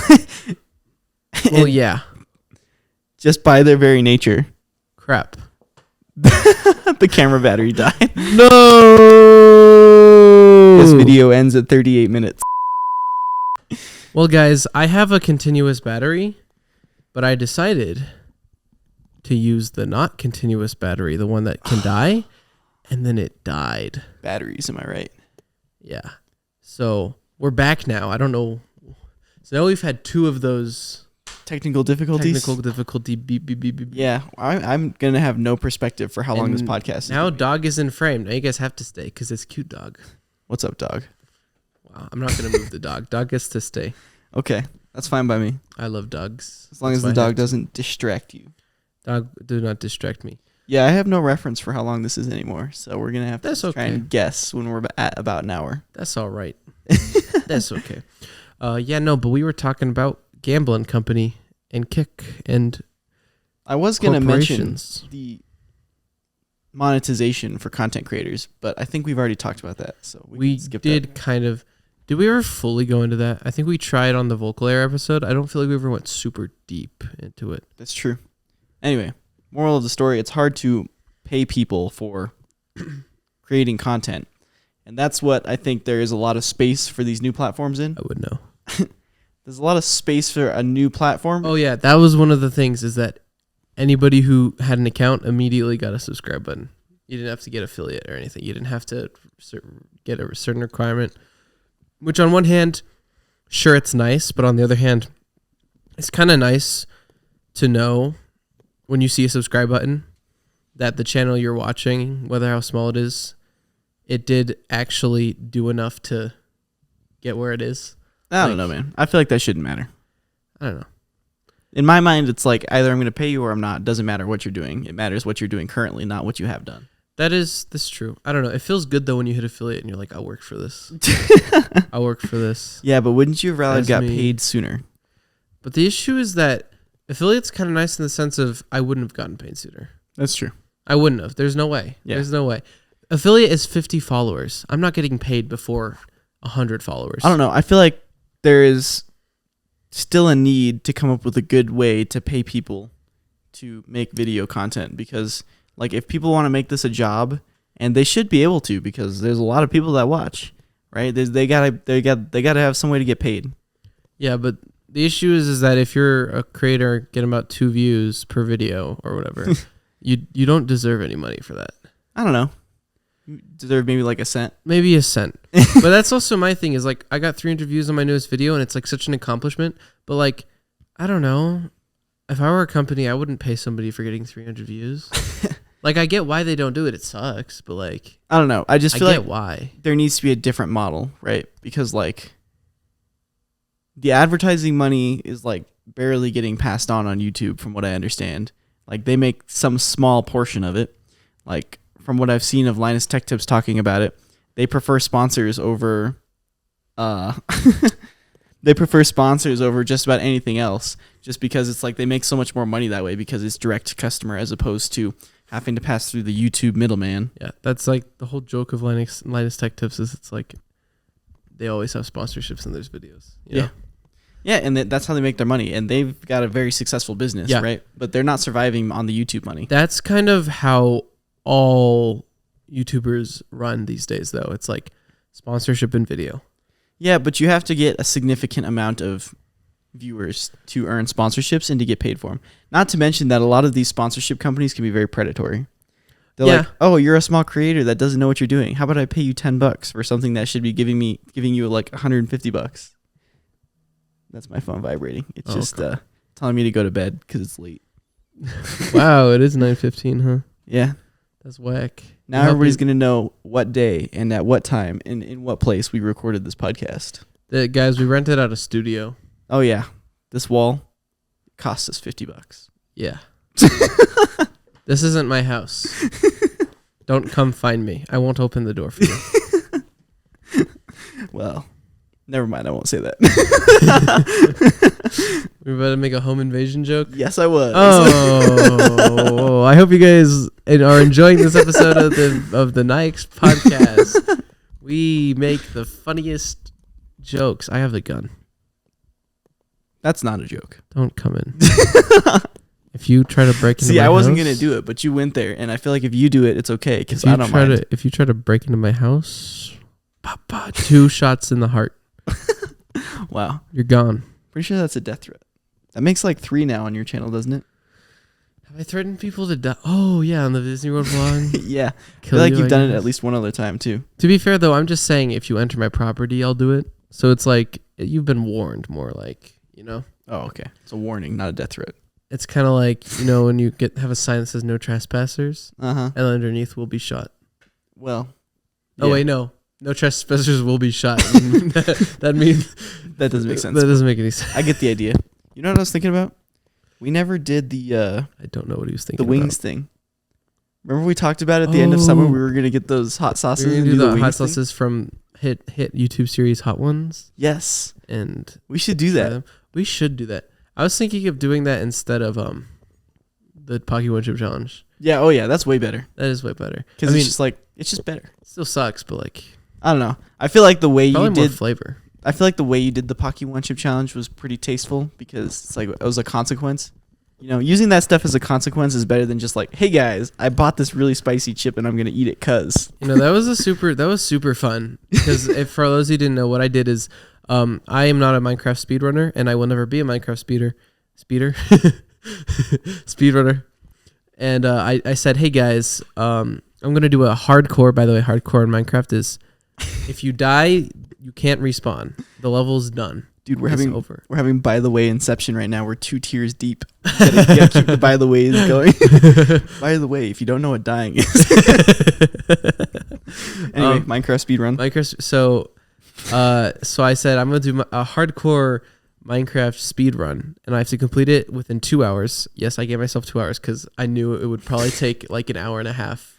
Well, yeah. Just by their very nature. Crap. The camera battery died. No! This video ends at 38 minutes. Well, guys, I have a continuous battery, but I decided to use the not continuous battery, the one that can die, and then it died. Batteries, am I right? Yeah. So we're back now. I don't know. So now we've had two of those technical difficulties. Beep, beep, beep, beep. Yeah, I'm gonna have no perspective for how long this podcast is. Now Dog is in frame. Now you guys have to stay because it's cute, Dog. What's up, Dog? Wow, I'm not gonna move the dog. Dog gets to stay. Okay, that's fine by me. I love dogs. As long as the dog doesn't distract you. Dog, do not distract me. Yeah, I have no reference for how long this is anymore, so we're gonna have to try and guess when we're at about an hour. That's all right. That's okay. But we were talking about gambling company and Kick and I was gonna mention the monetization for content creators, but I think we've already talked about that, so we can skip that. Kind of. Did we ever fully go into that? I think we tried on the Vocal Air episode. I don't feel like we ever went super deep into it. That's true. Anyway, moral of the story, it's hard to pay people for creating content. And that's what I think there is a lot of space for these new platforms in. I would know. There's a lot of space for a new platform. Oh, yeah. That was one of the things, is that anybody who had an account immediately got a subscribe button. You didn't have to get affiliate or anything. You didn't have to get a certain requirement. Which on one hand, sure, it's nice. But on the other hand, it's kind of nice to know when you see a subscribe button that the channel you're watching, whether how small it is, it did actually do enough to get where it is. I don't know, man. I feel like that shouldn't matter. I don't know. In my mind, it's like either I'm going to pay you or I'm not. It doesn't matter what you're doing. It matters what you're doing currently, not what you have done. That's true. I don't know. It feels good though when you hit affiliate and you're like, I'll work for this. I'll work for this. Yeah, but wouldn't you have rather got paid sooner? But the issue is that affiliate's kind of nice in the sense of I wouldn't have gotten paid sooner. That's true. I wouldn't have. There's no way. Yeah. There's no way. Affiliate is 50 followers. I'm not getting paid before 100 followers. I don't know. I feel like there is still a need to come up with a good way to pay people to make video content, because like if people want to make this a job, and they should be able to, because there's a lot of people that watch, right? They gotta have some way to get paid. Yeah, but the issue is that if you're a creator getting about 2 views per video or whatever, you don't deserve any money for that. I don't know. You deserve maybe like a cent. Maybe a cent. But that's also my thing is like I got 300 views on my newest video and it's like such an accomplishment. But like, I don't know. If I were a company, I wouldn't pay somebody for getting 300 views. Like I get why they don't do it. It sucks. But like, I don't know. I just feel like why there needs to be a different model, right? Because like the advertising money is like barely getting passed on YouTube from what I understand. Like they make some small portion of it. Like from what I've seen of Linus Tech Tips talking about it, they prefer sponsors over they prefer sponsors over just about anything else, just because it's like they make so much more money that way because it's direct to customer as opposed to having to pass through the YouTube middleman. Yeah, that's like the whole joke of Linus Tech Tips is it's like they always have sponsorships in those videos. You know? Yeah, and that's how they make their money, and they've got a very successful business, right? But they're not surviving on the YouTube money. That's kind of how all YouTubers run these days, though. It's like sponsorship and video. Yeah, but you have to get a significant amount of viewers to earn sponsorships and to get paid for them. Not to mention that a lot of these sponsorship companies can be very predatory. They're like, oh, you're a small creator that doesn't know what you're doing. How about I pay you $10 for something that should be giving you like $150? That's my phone vibrating. It's just telling me to go to bed because it's late. Wow, it is 9:15, huh? Yeah. That's whack. Now everybody's going to know what day and at what time and in what place we recorded this podcast. Guys, we rented out a studio. Oh, yeah. This wall cost us $50. Yeah. This isn't my house. Don't come find me. I won't open the door for you. Well, never mind. I won't say that. We're about to make a home invasion joke? Yes, I was. Oh, I hope you guys are enjoying this episode of the Nyix podcast. We make the funniest jokes. I have the gun. That's not a joke. Don't come in. If you try to break into my house... See, I wasn't going to do it, but you went there, and I feel like if you do it, it's okay, because I don't mind. If you try to break into my house, 2 shots in the heart. Wow. You're gone. Pretty sure that's a death threat. That makes like 3 now on your channel, doesn't it? Have I threatened people to die? Oh, yeah, on the Disney World vlog. Yeah. I feel like you've done it at least one other time, too. To be fair, though, I'm just saying if you enter my property, I'll do it. So it's like you've been warned more like, you know? Oh, okay. It's a warning, not a death threat. It's kind of like, you know, when you have a sign that says no trespassers, and underneath will be shot. Well. Oh, wait, no. No trespassers will be shot. That means... That doesn't make sense. That doesn't make any sense. I get the idea. You know what I was thinking about? We never did the... I don't know what he was thinking the wings thing. Remember we talked about at the end of summer we were going to get those hot sauces? We were going to do the hot sauces from hit YouTube series Hot Ones. Yes. And we should do that. We should do that. I was thinking of doing that instead of the Pocky One Chip Challenge. Yeah, oh yeah, that's way better. That is way better. Because it's just better. It still sucks, but like... I don't know. I feel like the way you did... more flavor. I feel like the way you did the Pocky One Chip Challenge was pretty tasteful because it's like it was a consequence. You know, using that stuff as a consequence is better than just like, hey guys, I bought this really spicy chip and I'm gonna eat it cause. You know, that was super fun. Because if for those who didn't know, what I did is I am not a Minecraft speedrunner and I will never be a Minecraft speedrunner. And I said, hey guys, I'm gonna do a hardcore. By the way, hardcore in Minecraft is if you die, you can't respawn. The level's done. Dude, we're having by the way Inception right now. We're 2 tiers deep. Gotta keep the by the ways going. By the way, if you don't know what dying is. Anyway, Minecraft speedrun. So I said I'm gonna do a hardcore Minecraft speedrun, and I have to complete it within 2 hours. Yes, I gave myself 2 hours because I knew it would probably take like an hour and a half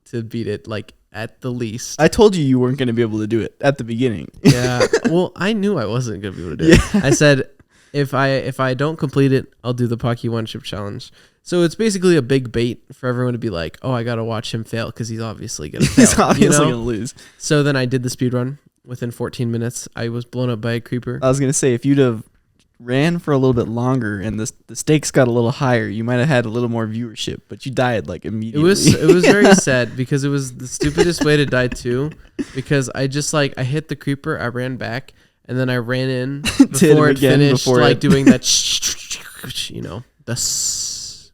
to beat it, like at the least. I told you weren't going to be able to do it at the beginning. Yeah, well, I knew I wasn't going to be able to do it. I said if I don't complete it, I'll do the Pocky One Chip Challenge. So it's basically a big bait for everyone to be like, oh, I got to watch him fail because he's obviously going to fail. He's obviously going to lose. So then I did the speedrun. Within 14 minutes, I was blown up by a creeper. I was going to say, if you'd have ran for a little bit longer and the stakes got a little higher, you might have had a little more viewership, but you died like immediately. It was very sad because it was the stupidest way to die too, because I just I hit the creeper, I ran back, and then I ran in before it finished, doing that the sizzle,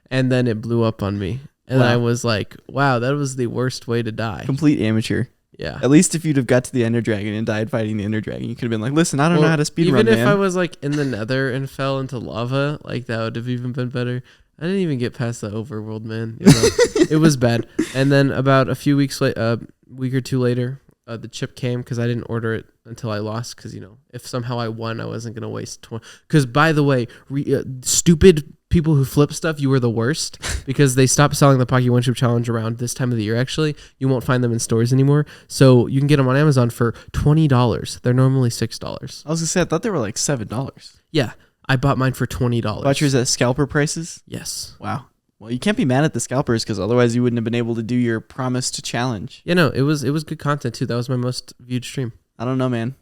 and then it blew up on me, and I was like, wow, that was the worst way to die. Complete amateur. Yeah. At least if you'd have got to the Ender Dragon and died fighting the Ender Dragon, you could have been like, listen, I don't know how to speedrun, Even if I was in the nether and fell into lava, that would have even been better. I didn't even get past the overworld, man. It was bad. And then about a few weeks later, a week or two later, the chip came because I didn't order it until I lost because, if somehow I won, I wasn't going to waste 20. Because, by the way, stupid people who flip stuff, you were the worst because they stopped selling the Pocky One Chip Challenge around this time of the year, actually. You won't find them in stores anymore. So you can get them on Amazon for $20. They're normally $6. I was going to say, I thought they were like $7. Yeah. I bought mine for $20. Bought yours at scalper prices? Yes. Wow. Well, you can't be mad at the scalpers because otherwise you wouldn't have been able to do your promised challenge. Yeah, no, it was good content too. That was my most viewed stream. I don't know, man.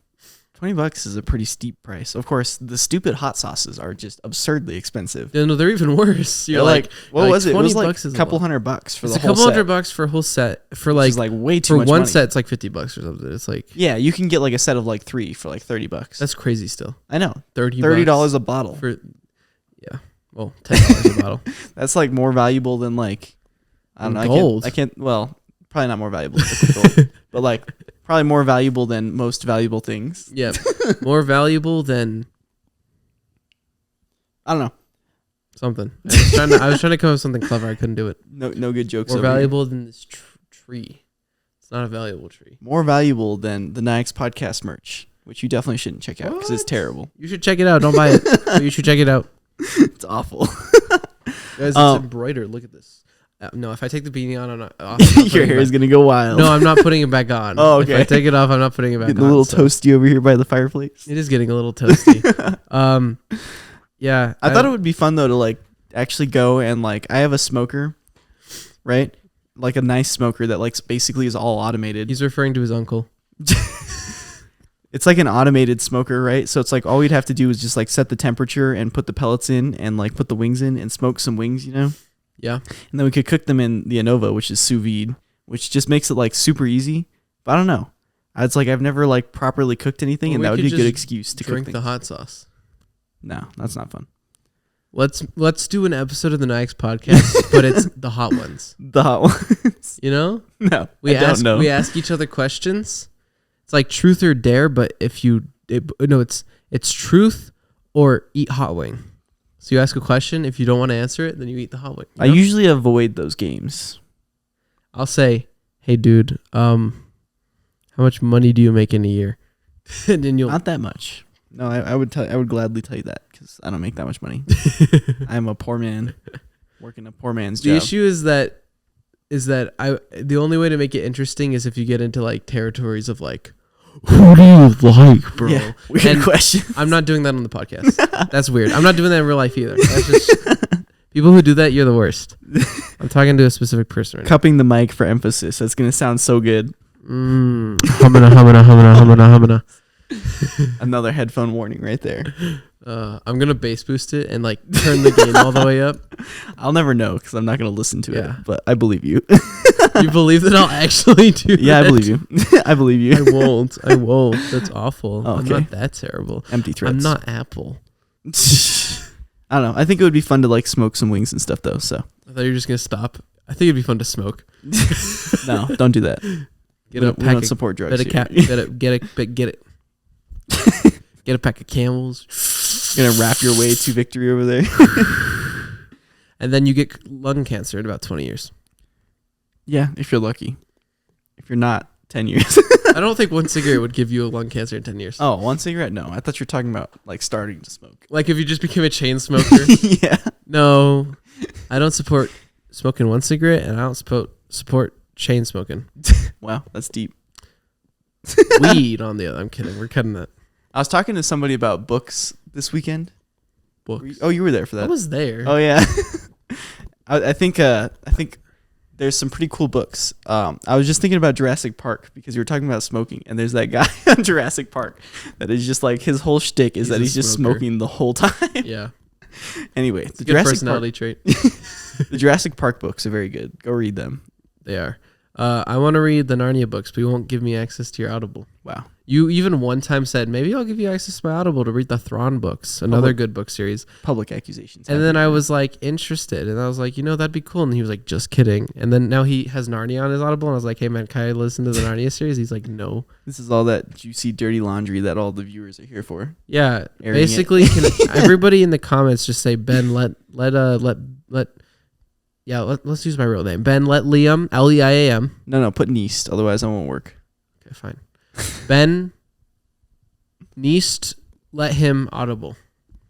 $20 is a pretty steep price. Of course, the stupid hot sauces are just absurdly expensive. Yeah, no, they're even worse. You're what was it? It was like a couple $100 for the whole set. It's a couple $100 for a whole set. For like way too much for one money. Set, it's like $50 or something. It's like, yeah, you can get like a set of like 3 for like $30. That's crazy still. I know. $30 a bottle. Well, $10 a bottle. That's like more valuable than like, I don't know. Gold. I can't. Well, probably not more valuable than gold, but like probably more valuable than most valuable things. Yeah, more valuable than, I don't know. Something. I was trying to come up with something clever. I couldn't do it. No good jokes. More valuable than this tree. It's not a valuable tree. More valuable than the Nyix podcast merch, which you definitely shouldn't check out because it's terrible. You should check it out. Don't buy it. But you should check it out. It's awful. Guys, it's embroidered. Look at this. No, if I take the beanie on, off, your hair is going to go wild. No, I'm not putting it back on. Oh, okay. If I take it off, I'm not putting it back getting on. A little toasty over here by the fireplace. It is getting a little toasty. Yeah. I thought it would be fun, though, to like actually go and like, I have a smoker, right? Like a nice smoker that like basically is all automated. He's referring to his uncle. It's like an automated smoker, right? So it's like all we'd have to do is just like set the temperature and put the pellets in and like put the wings in and smoke some wings, Yeah. And then we could cook them in the Anova, which is sous vide, which just makes it like super easy. But I don't know. It's like I've never like properly cooked anything, and that would be a good excuse to drink cook the hot sauce. No, that's not fun. Let's do an episode of the Nyix podcast, but it's the hot ones. The hot ones. No, I don't know. We ask each other questions. It's like truth or dare, but it's truth or eat hot wing. So you ask a question. If you don't want to answer it, then you eat the hot wing. I usually avoid those games. I'll say, "Hey, dude, how much money do you make in a year?" And then you'll not that much. No, I would gladly tell you that because I don't make that much money. I'm a poor man working a poor man's job. The issue is that the only way to make it interesting is if you get into like territories of like, who do you like, bro? Yeah, weird question. I'm not doing that on the podcast. That's weird. I'm not doing that in real life either. That's just people who do that. You're the worst. I'm talking to a specific person right now. Cupping the mic for emphasis. That's gonna sound so good. Humana. Another headphone warning right there. I'm gonna bass boost it and like turn the gain all the way up. I'll never know because I'm not gonna listen to it. But I believe you. You believe that I'll actually do that? Yeah, I believe you. I believe you. I won't. That's awful. Oh, okay. I'm not that terrible. Empty threats. I'm not Apple. I don't know. I think it would be fun to like smoke some wings and stuff though. So I thought you were just gonna stop. I think it'd be fun to smoke. No, don't do that. We don't support drugs. Get it. Get a pack of Camels. You're gonna wrap your way to victory over there. And then you get lung cancer in about 20 years. Yeah, if you're lucky. If you're not, 10 years. I don't think one cigarette would give you a lung cancer in 10 years. Oh, one cigarette? No, I thought you were talking about like starting to smoke. Like if you just became a chain smoker? Yeah. No, I don't support smoking one cigarette, and I don't support chain smoking. Wow, that's deep. Weed on the other. I'm kidding. We're cutting that. I was talking to somebody about books this weekend. Books. Oh, you were there for that. I was there. Oh yeah. I think there's some pretty cool books. I was just thinking about Jurassic Park because you were talking about smoking, and there's that guy on Jurassic Park that is just like his whole shtick is that he's just smoking the whole time. Yeah. Anyway, it's a good personality trait. The Jurassic Park books are very good. Go read them. They are. I want to read the Narnia books, but you won't give me access to your Audible. Wow. You even one time said, maybe I'll give you access to my Audible to read the Thrawn books, another good book series. Public accusations. And then I was like interested, and I was like, that'd be cool. And he was like, just kidding. And then now he has Narnia on his Audible, and I was like, hey man, can I listen to the Narnia series? He's like, no. This is all that juicy, dirty laundry that all the viewers are here for. Yeah. Basically, everybody in the comments just say, Ben, let's use my real name. Ben, let Liam, Leam. No, put Neist, otherwise that won't work. Okay, fine. Ben, Neist, let him Audible.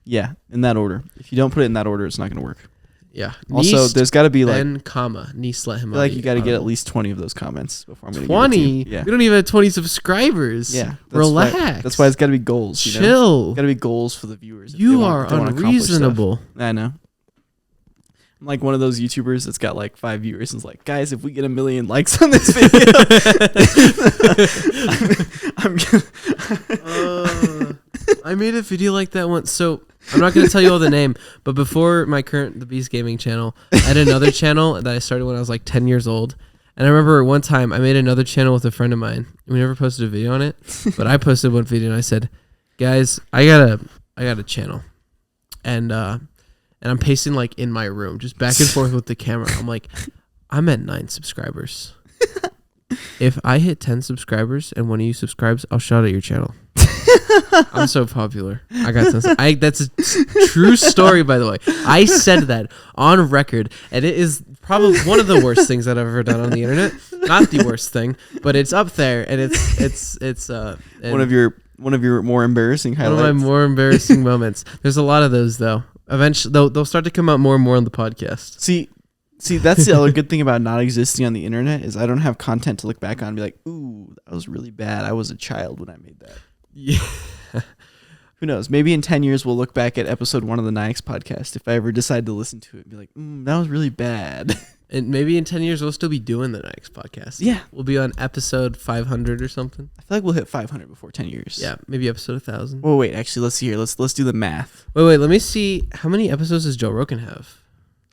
Yeah, in that order. If you don't put it in that order, it's not going to work. Yeah. Also, Neist, there's got to be Ben, comma, Neist, let him. I feel like you got to get at least 20 of those comments before I'm going to 20? Yeah. We don't even have 20 subscribers. Yeah. Relax. That's why it's got to be goals. Chill. It's got to be goals for the viewers. You are unreasonable. I know. I'm like one of those YouTubers that's got like 5 viewers and is like, guys, if we get 1 million likes on this video, I'm gonna I made a video like that once. So I'm not going to tell you all the name, but before the Beast Gaming channel, I had another channel that I started when I was like 10 years old. And I remember one time I made another channel with a friend of mine. And we never posted a video on it, but I posted one video and I said, guys, I got a channel. And I'm pacing like in my room, just back and forth with the camera. I'm like, I'm at 9 subscribers. If I hit 10 subscribers and one of you subscribes, I'll shout at your channel. I'm so popular. I got 10. That's a true story, by the way. I said that on record, and it is probably one of the worst things that I've ever done on the internet. Not the worst thing, but it's up there, and it's one of your more embarrassing highlights. One of my more embarrassing moments. There's a lot of those though. Eventually, they'll start to come out more and more on the podcast. See, that's the other good thing about not existing on the internet is I don't have content to look back on and be like, ooh, that was really bad. I was a child when I made that. Yeah. Who knows? Maybe in 10 years we'll look back at episode 1 of the Nyix podcast if I ever decide to listen to it and be like, that was really bad. And maybe in 10 years we'll still be doing the Nyix podcast. Yeah. We'll be on episode 500 or something. I feel like we'll hit 500 before 10 years. Yeah, maybe episode 1000. Oh, wait, actually, let's see here. Let's do the math. Wait, let me see. How many episodes does Joe Rogan have?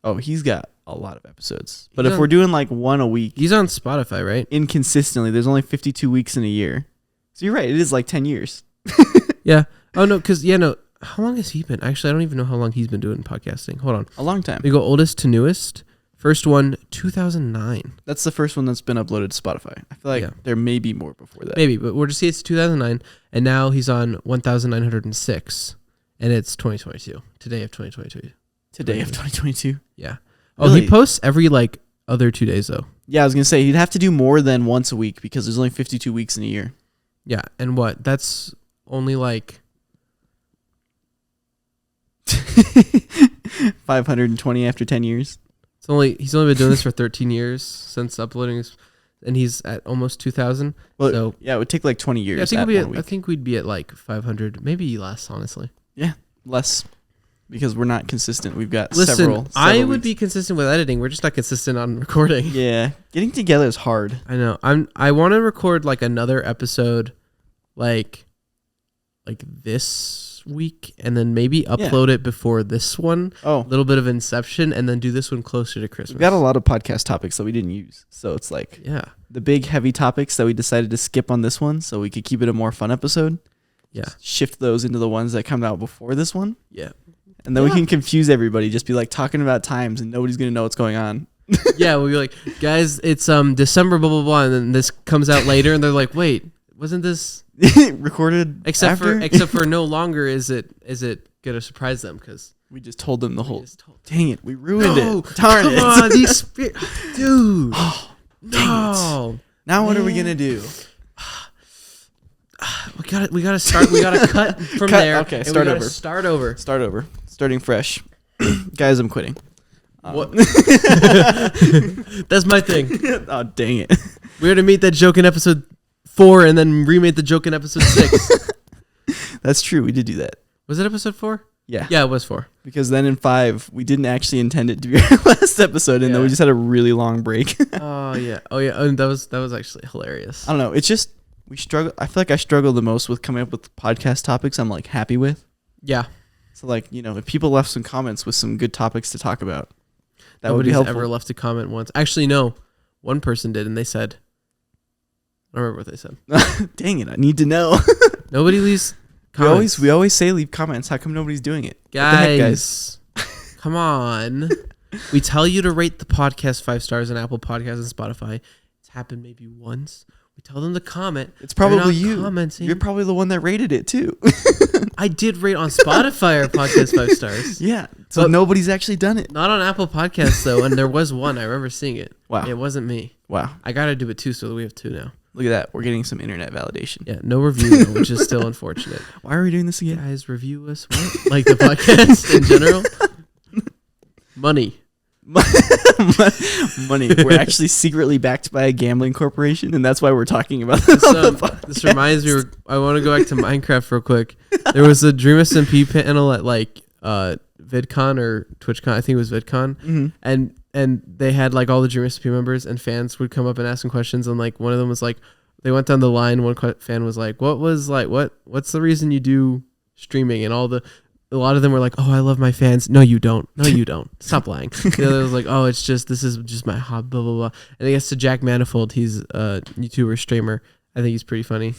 Oh, he's got a lot of episodes. But if we're doing like one a week. He's on Spotify, right? Inconsistently. There's only 52 weeks in a year. So you're right. It is like 10 years. Yeah. Oh, no, because, how long has he been? Actually, I don't even know how long he's been doing podcasting. Hold on. A long time. We go oldest to newest. First one, 2009. That's the first one that's been uploaded to Spotify. I feel like there may be more before that. Maybe, but we're just saying it's 2009, and now he's on 1,906, and it's 2022. Today of 2022. Today of 2022? Yeah. Really? Oh, he posts every, other 2 days, though. Yeah, I was going to say, he'd have to do more than once a week because there's only 52 weeks in a year. Yeah, and what? That's only, 520 after 10 years. He's only been doing this for 13 years since uploading his, and he's at almost 2,000. Well, so yeah, it would take 20 years. Yeah, I think we'd be at 500, maybe less, honestly. Yeah, less because we're not consistent. We've got Listen, several I would weeks. be consistent with editing. We're just not consistent on recording. Yeah, getting together is hard. I know. I want to record another episode, like this week, and then maybe upload it before this one. Oh, a little bit of Inception, and then do this one closer to Christmas. We've got a lot of podcast topics that we didn't use, so it's the big heavy topics that we decided to skip on this one, so we could keep it a more fun episode. Yeah, shift those into the ones that come out before this one. Yeah, and then we can confuse everybody. Just be talking about times, and nobody's gonna know what's going on. Yeah, we'll be like, guys, it's December, blah blah blah, and then this comes out later, and they're like, wait. wasn't this recorded except after? for no longer is it gonna surprise them because we just told them the whole. Dang it, we ruined it. Darn it! Come on, dude. Oh, no. Now what are we gonna do? We gotta start. We gotta cut from there. Okay, start over. Start over. Starting fresh. Guys, I'm quitting. What? That's my thing. Oh, dang it. We had to meet that joke in episode 4 and then remade the joke in episode 6. That's true. We did do that. Was it episode 4? Yeah. Yeah, it was 4. Because then in 5, we didn't actually intend it to be our last episode, and then we just had a really long break. Oh yeah. And that was actually hilarious. I don't know. It's just we struggle. I feel like I struggle the most with coming up with podcast topics I'm like happy with. Yeah. So like, you know, if people left some comments with some good topics to talk about, that Nobody's would be helpful. ever left a comment once. Actually, no. One person did, and they said, I don't remember what they said. Dang it! I need to know. Nobody leaves comments. We always say leave comments. How come nobody's doing it? Guys, come on. We tell you to rate the podcast 5 stars on Apple Podcasts and Spotify. It's happened maybe once. We tell them to comment. It's probably you. Commenting. You're probably the one that rated it too. I did rate on Spotify our podcast 5 stars. Yeah. So but nobody's actually done it. Not on Apple Podcasts though, and there was one. I remember seeing it. Wow. It wasn't me. Wow. I gotta do it too, so we have 2 now. Look at that. We're getting some internet validation. Yeah, no review though, which is still unfortunate. Why are we doing this again? Guys, review us. What? Like the podcast in general? Money. Money. We're actually secretly backed by a gambling corporation, and that's why we're talking about this. This reminds me. I want to go back to Minecraft real quick. There was a Dream SMP panel at like VidCon or TwitchCon. I think it was VidCon, and they had like all the Dream SMP members and fans would come up and ask them questions, and like one of them was like, they went down the line. One fan was like, what's the reason you do streaming? And a lot of them were like, oh, I love my fans. No, you don't. Stop lying. The other was like, oh, this is just my hobby, blah, blah, blah. And I guess to Jack Manifold, he's a YouTuber streamer. I think he's pretty funny.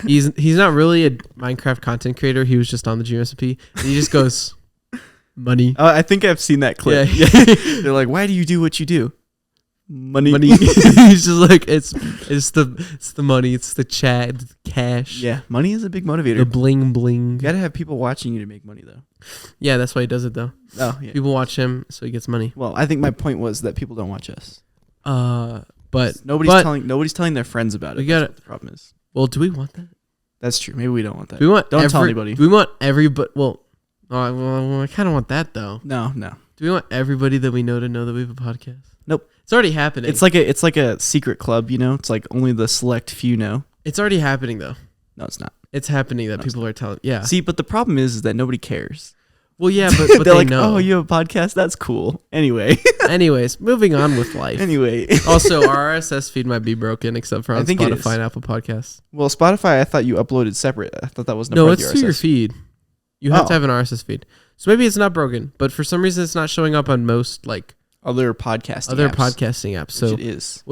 He's not really a Minecraft content creator. He was just on the GMSP. And he just goes, money. I think I've seen that clip. Yeah. They're like, why do you do what you do? Money. He's just like, it's the money, it's the chat, it's the cash. Yeah, money is a big motivator. The bling bling. You gotta have people watching you to make money though. Yeah, that's why he does it though. Oh yeah. People watch him so he gets money. Well, I think my point was that people don't watch us. But nobody's telling their friends about it. That's what the problem is. Well, do we want that? That's true. Maybe we don't want that. Don't tell anybody. Do we want everybody? Well, I kind of want that though. No. Do we want everybody that we know to know that we have a podcast? Nope. It's already happening. It's like a secret club, you know? It's like only the select few know. It's already happening though. No, it's not. It's happening that people are telling. Yeah. See, but the problem is that nobody cares. Well, yeah, but they're like, know. oh, you have a podcast? That's cool. Anyway. Anyways, moving on with life. Anyway. Also, our RSS feed might be broken except for on Spotify and Apple Podcasts. Well, Spotify, I thought you uploaded separate. I thought that was no, it's through your feed. You have to have an RSS feed. So maybe it's not broken, but for some reason it's not showing up on most like other podcasting apps. So it is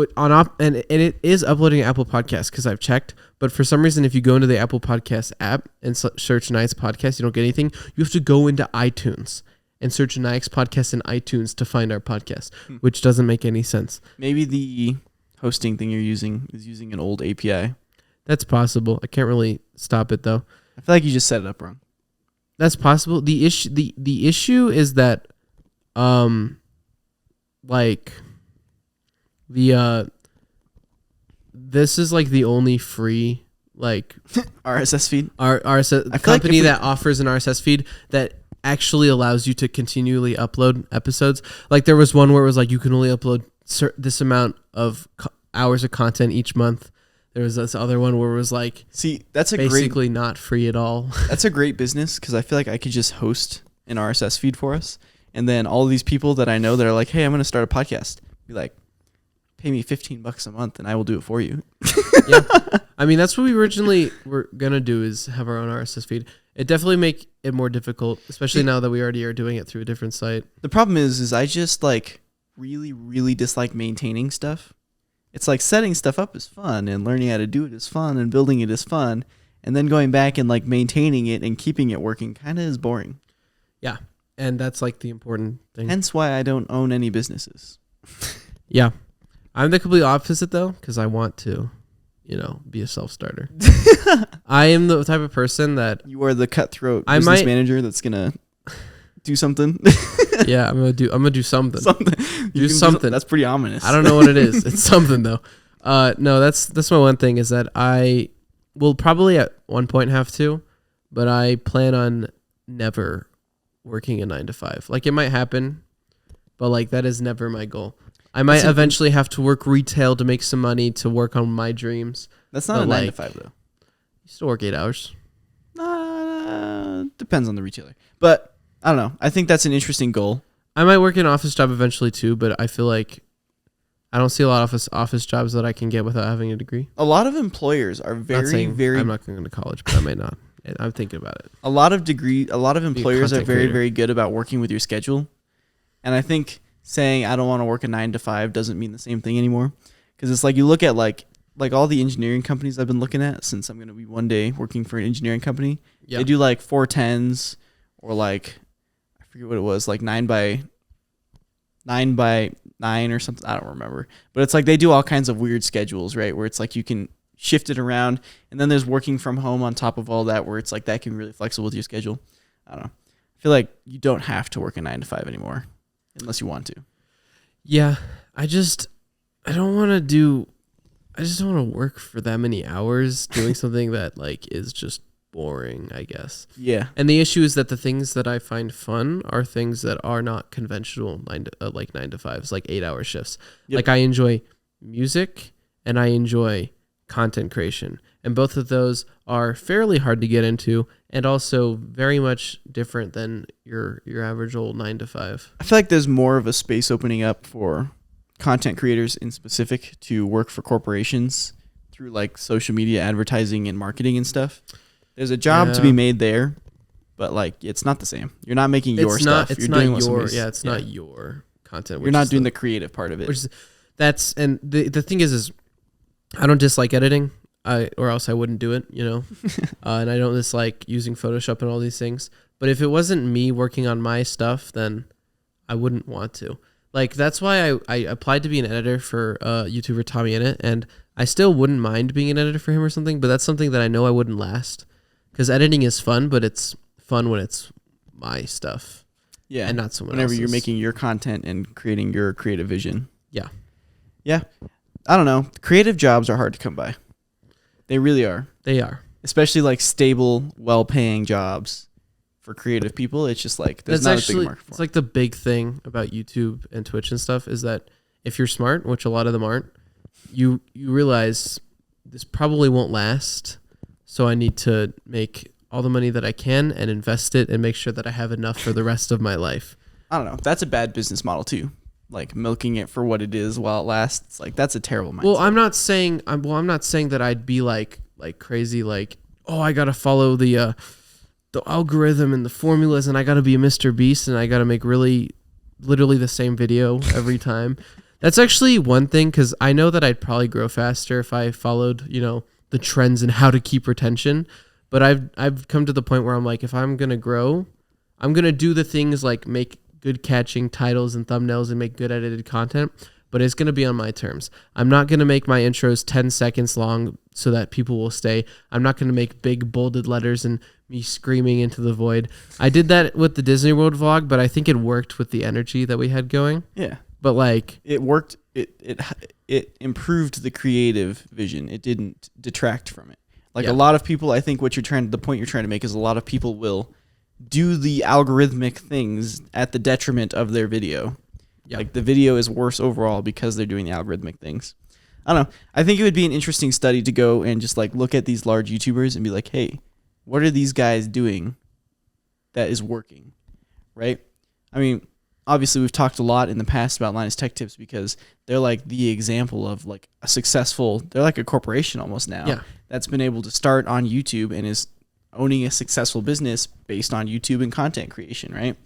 and it is uploading to Apple Podcasts because I've checked. But for some reason, if you go into the Apple Podcast app and search Nyix Podcast, you don't get anything. You have to go into iTunes and search Nyix Podcast in iTunes to find our podcast, which doesn't make any sense. Maybe the hosting thing you're using is using an old API. That's possible. I can't really stop it though. I feel like you just set it up wrong. That's possible. The issue is that this is like the only free like RSS feed. Our RSS company that offers an RSS feed that actually allows you to continually upload episodes. Like there was one where it was like you can only upload this amount of hours of content each month. There was this other one where it was like, see, that's basically not free at all. That's a great business because I feel like I could just host an RSS feed for us. And then all these people that I know that are like, hey, I'm going to start a podcast. Be like, pay me $15 a month and I will do it for you. Yeah. I mean, that's what we originally were going to do is have our own RSS feed. It definitely make it more difficult, especially now that we already are doing it through a different site. The problem is I just like really, really dislike maintaining stuff. It's like setting stuff up is fun and learning how to do it is fun and building it is fun. And then going back and like maintaining it and keeping it working kind of is boring. Yeah. And that's like the important thing. Hence why I don't own any businesses. Yeah. I'm the complete opposite though, because I want to. be a self-starter. I am the type of person that you are the cutthroat business manager that's gonna do something. Yeah, I'm gonna do something. Do something. That's pretty ominous. I don't know what it is. It's something though. No, that's my one thing is that I will probably at one point have to, but I plan on never working a 9 to 5. Like it might happen, but like that is never my goal. I might eventually have to work retail to make some money to work on my dreams. That's not a 9 to 5 though. You still work 8 hours. Depends on the retailer, but I don't know. I think that's an interesting goal. I might work an office job eventually too, but I feel like I don't see a lot of office jobs that I can get without having a degree. A lot of employers are very. I'm not going to college, but I might not. I'm thinking about it. A lot of employers are very, very good about working with your schedule, and I think saying I don't want to work a 9 to 5 doesn't mean the same thing anymore, because it's like you look at like all the engineering companies I've been looking at since I'm going to be one day working for an engineering company. Yeah. They do like 410s or like I forget what it was, like 9 by 9 or something. I don't remember, but it's like they do all kinds of weird schedules, right? Where it's like you can shift it around, and then there's working from home on top of all that, where it's like that can be really flexible with your schedule. I don't know. I feel like you don't have to work a 9 to 5 anymore unless you want to. Yeah, I don't want to work for that many hours doing something that like is just boring, I guess. Yeah. And the issue is that the things that I find fun are things that are not conventional 9 to 5s, like 8-hour shifts. Yep. Like I enjoy music and I enjoy content creation, and both of those are fairly hard to get into and also very much different than your average old 9 to 5. I feel like there's more of a space opening up for content creators in specific to work for corporations through like social media advertising and marketing and stuff. There's a job to be made there, but like it's not the same. You're not making your stuff. You're doing not your content. You're not doing the creative part of it. And the thing is I don't dislike editing, or else I wouldn't do it, and I don't dislike using Photoshop and all these things. But if it wasn't me working on my stuff, then I wouldn't want to. Like that's why I applied to be an editor for YouTuber Tommy Innit, and I still wouldn't mind being an editor for him or something. But that's something that I know I wouldn't last, because editing is fun, but it's fun when it's my stuff, and not someone else's. Whenever you're making your content and creating your creative vision. Yeah. I don't know. Creative jobs are hard to come by. They really are. They are. Especially like stable, well-paying jobs for creative people. It's just like there's not a big market for it. It's like the big thing about YouTube and Twitch and stuff is that if you're smart, which a lot of them aren't, you realize this probably won't last. So I need to make all the money that I can and invest it and make sure that I have enough for the rest of my life. I don't know. That's a bad business model too. Like milking it for what it is while it lasts. Like that's a terrible mindset. Well, I'm not saying that I'd be like crazy, like, oh, I gotta follow the algorithm and the formulas, and I gotta be a Mr. Beast, and I gotta make literally the same video every time. That's actually one thing, because I know that I'd probably grow faster if I followed, the trends and how to keep retention. But I've come to the point where I'm like, if I'm gonna grow, I'm gonna do the things like make good catching titles and thumbnails and make good edited content, but it's going to be on my terms. I'm not going to make my intros 10 seconds long so that people will stay. I'm not going to make big bolded letters and me screaming into the void. I did that with the Disney World vlog, but I think it worked with the energy that we had going. Yeah. But like it worked. It improved the creative vision. It didn't detract from it. Like a lot of people, I think the point you're trying to make is a lot of people will do the algorithmic things at the detriment of their video. Yep. Like the video is worse overall because they're doing the algorithmic things. I don't know. I think it would be an interesting study to go and just like look at these large YouTubers and be like, hey, what are these guys doing that is working? Right? I mean, obviously we've talked a lot in the past about Linus Tech Tips because they're like the example of like they're like a corporation almost now that's been able to start on YouTube and is owning a successful business based on YouTube and content creation, right?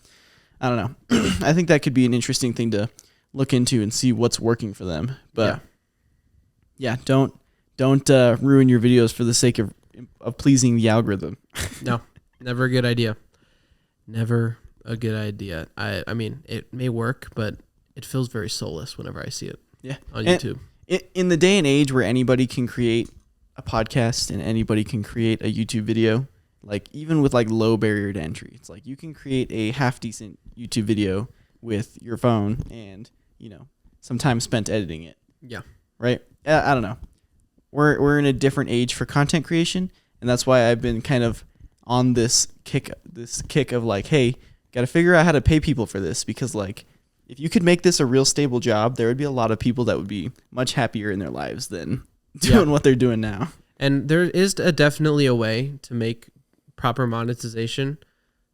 I don't know. I think that could be an interesting thing to look into and see what's working for them. But don't ruin your videos for the sake of pleasing the algorithm. No, never a good idea. Never a good idea. I mean, it may work, but it feels very soulless whenever I see it on YouTube. In the day and age where anybody can create a podcast and anybody can create a YouTube video. Like even with like low barrier to entry, it's like you can create a half decent YouTube video with your phone and, you know, some time spent editing it. Yeah. Right. I don't know. We're in a different age for content creation, and that's why I've been kind of on this kick of like, hey, got to figure out how to pay people for this, because like if you could make this a real stable job, there would be a lot of people that would be much happier in their lives than doing what they're doing now. And there is definitely a way to make proper monetization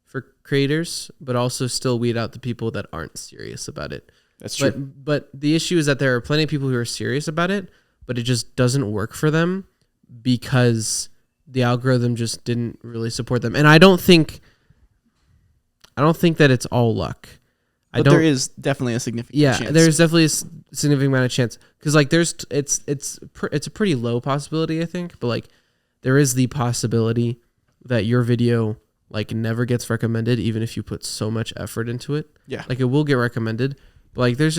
for creators, but also still weed out the people that aren't serious about it. That's true. But the issue is that there are plenty of people who are serious about it, but it just doesn't work for them because the algorithm just didn't really support them. And I don't think that it's all luck. But there is definitely a significant chance. Yeah, there's definitely a significant amount of chance, because like it's a pretty low possibility, I think, but like there is the possibility that your video like never gets recommended even if you put so much effort into it. Yeah. Like it will get recommended, but like there's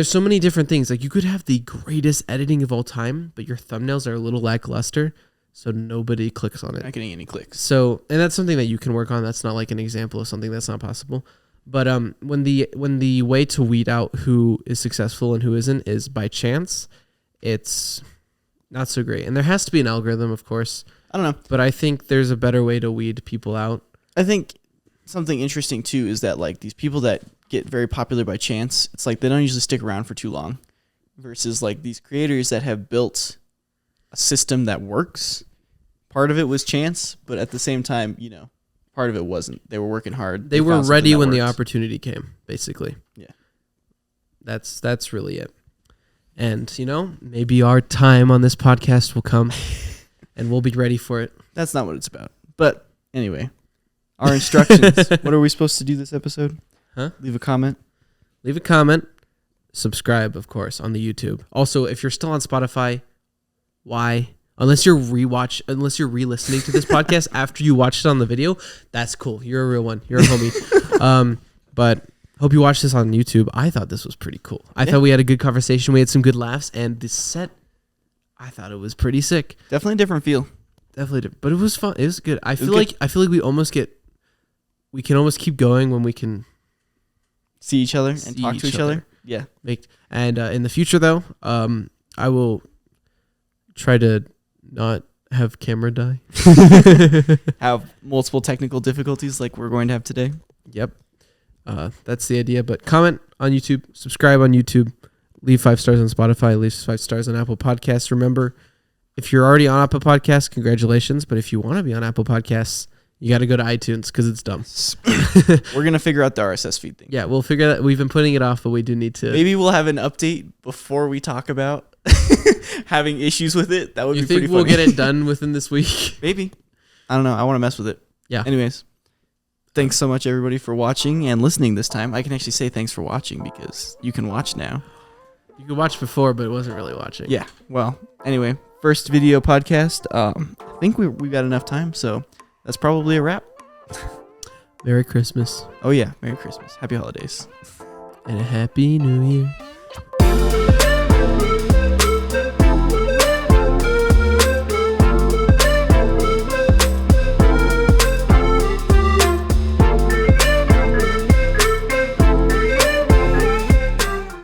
so many different things. Like you could have the greatest editing of all time, but your thumbnails are a little lackluster, so nobody clicks on it. Not getting any clicks. So, and that's something that you can work on. That's not like an example of something that's not possible. But when the way to weed out who is successful and who isn't is by chance, it's not so great. And there has to be an algorithm, of course. I don't know. But I think there's a better way to weed people out. I think something interesting too is that like these people that get very popular by chance, it's like they don't usually stick around for too long, versus like these creators that have built a system that works. Part of it was chance, but at the same time, you know, part of it wasn't. They were working hard. They were ready when the opportunity came, basically. Yeah. That's really it. And, you know, maybe our time on this podcast will come and we'll be ready for it. That's not what it's about. But anyway, our instructions. What are we supposed to do this episode? Huh? Leave a comment. Leave a comment. Subscribe, of course, on the YouTube. Also, if you're still on Spotify, why? Unless you're re-listening to this podcast after you watched it on the video, that's cool. You're a real one. You're a homie. But hope you watched this on YouTube. I thought this was pretty cool. I thought we had a good conversation. We had some good laughs, and this set, I thought it was pretty sick. Definitely a different feel. Definitely, but it was fun. It was good. I feel like we can almost keep going when we can see each other and talk to each other. Yeah. In the future, though, I will try to not have camera die. Have multiple technical difficulties like we're going to have today. Yep. That's the idea. But comment on YouTube, subscribe on YouTube, leave 5 stars on Spotify, leave 5 stars on Apple Podcasts. Remember, if you're already on Apple Podcasts, congratulations. But if you want to be on Apple Podcasts, you got to go to iTunes because it's dumb. We're going to figure out the RSS feed thing. Yeah, we'll figure that. We've been putting it off, but we do need to. Maybe we'll have an update before we talk about having issues with it. That would be pretty funny. We'll get it done within this week? Maybe. I don't know. I want to mess with it. Yeah. Anyways, thanks so much, everybody, for watching and listening this time. I can actually say thanks for watching because you can watch now. You could watch before, but it wasn't really watching. Yeah. Well, anyway, first video podcast. I think we got enough time, so that's probably a wrap. Merry Christmas. Oh, yeah. Merry Christmas. Happy holidays. And a Happy New Year.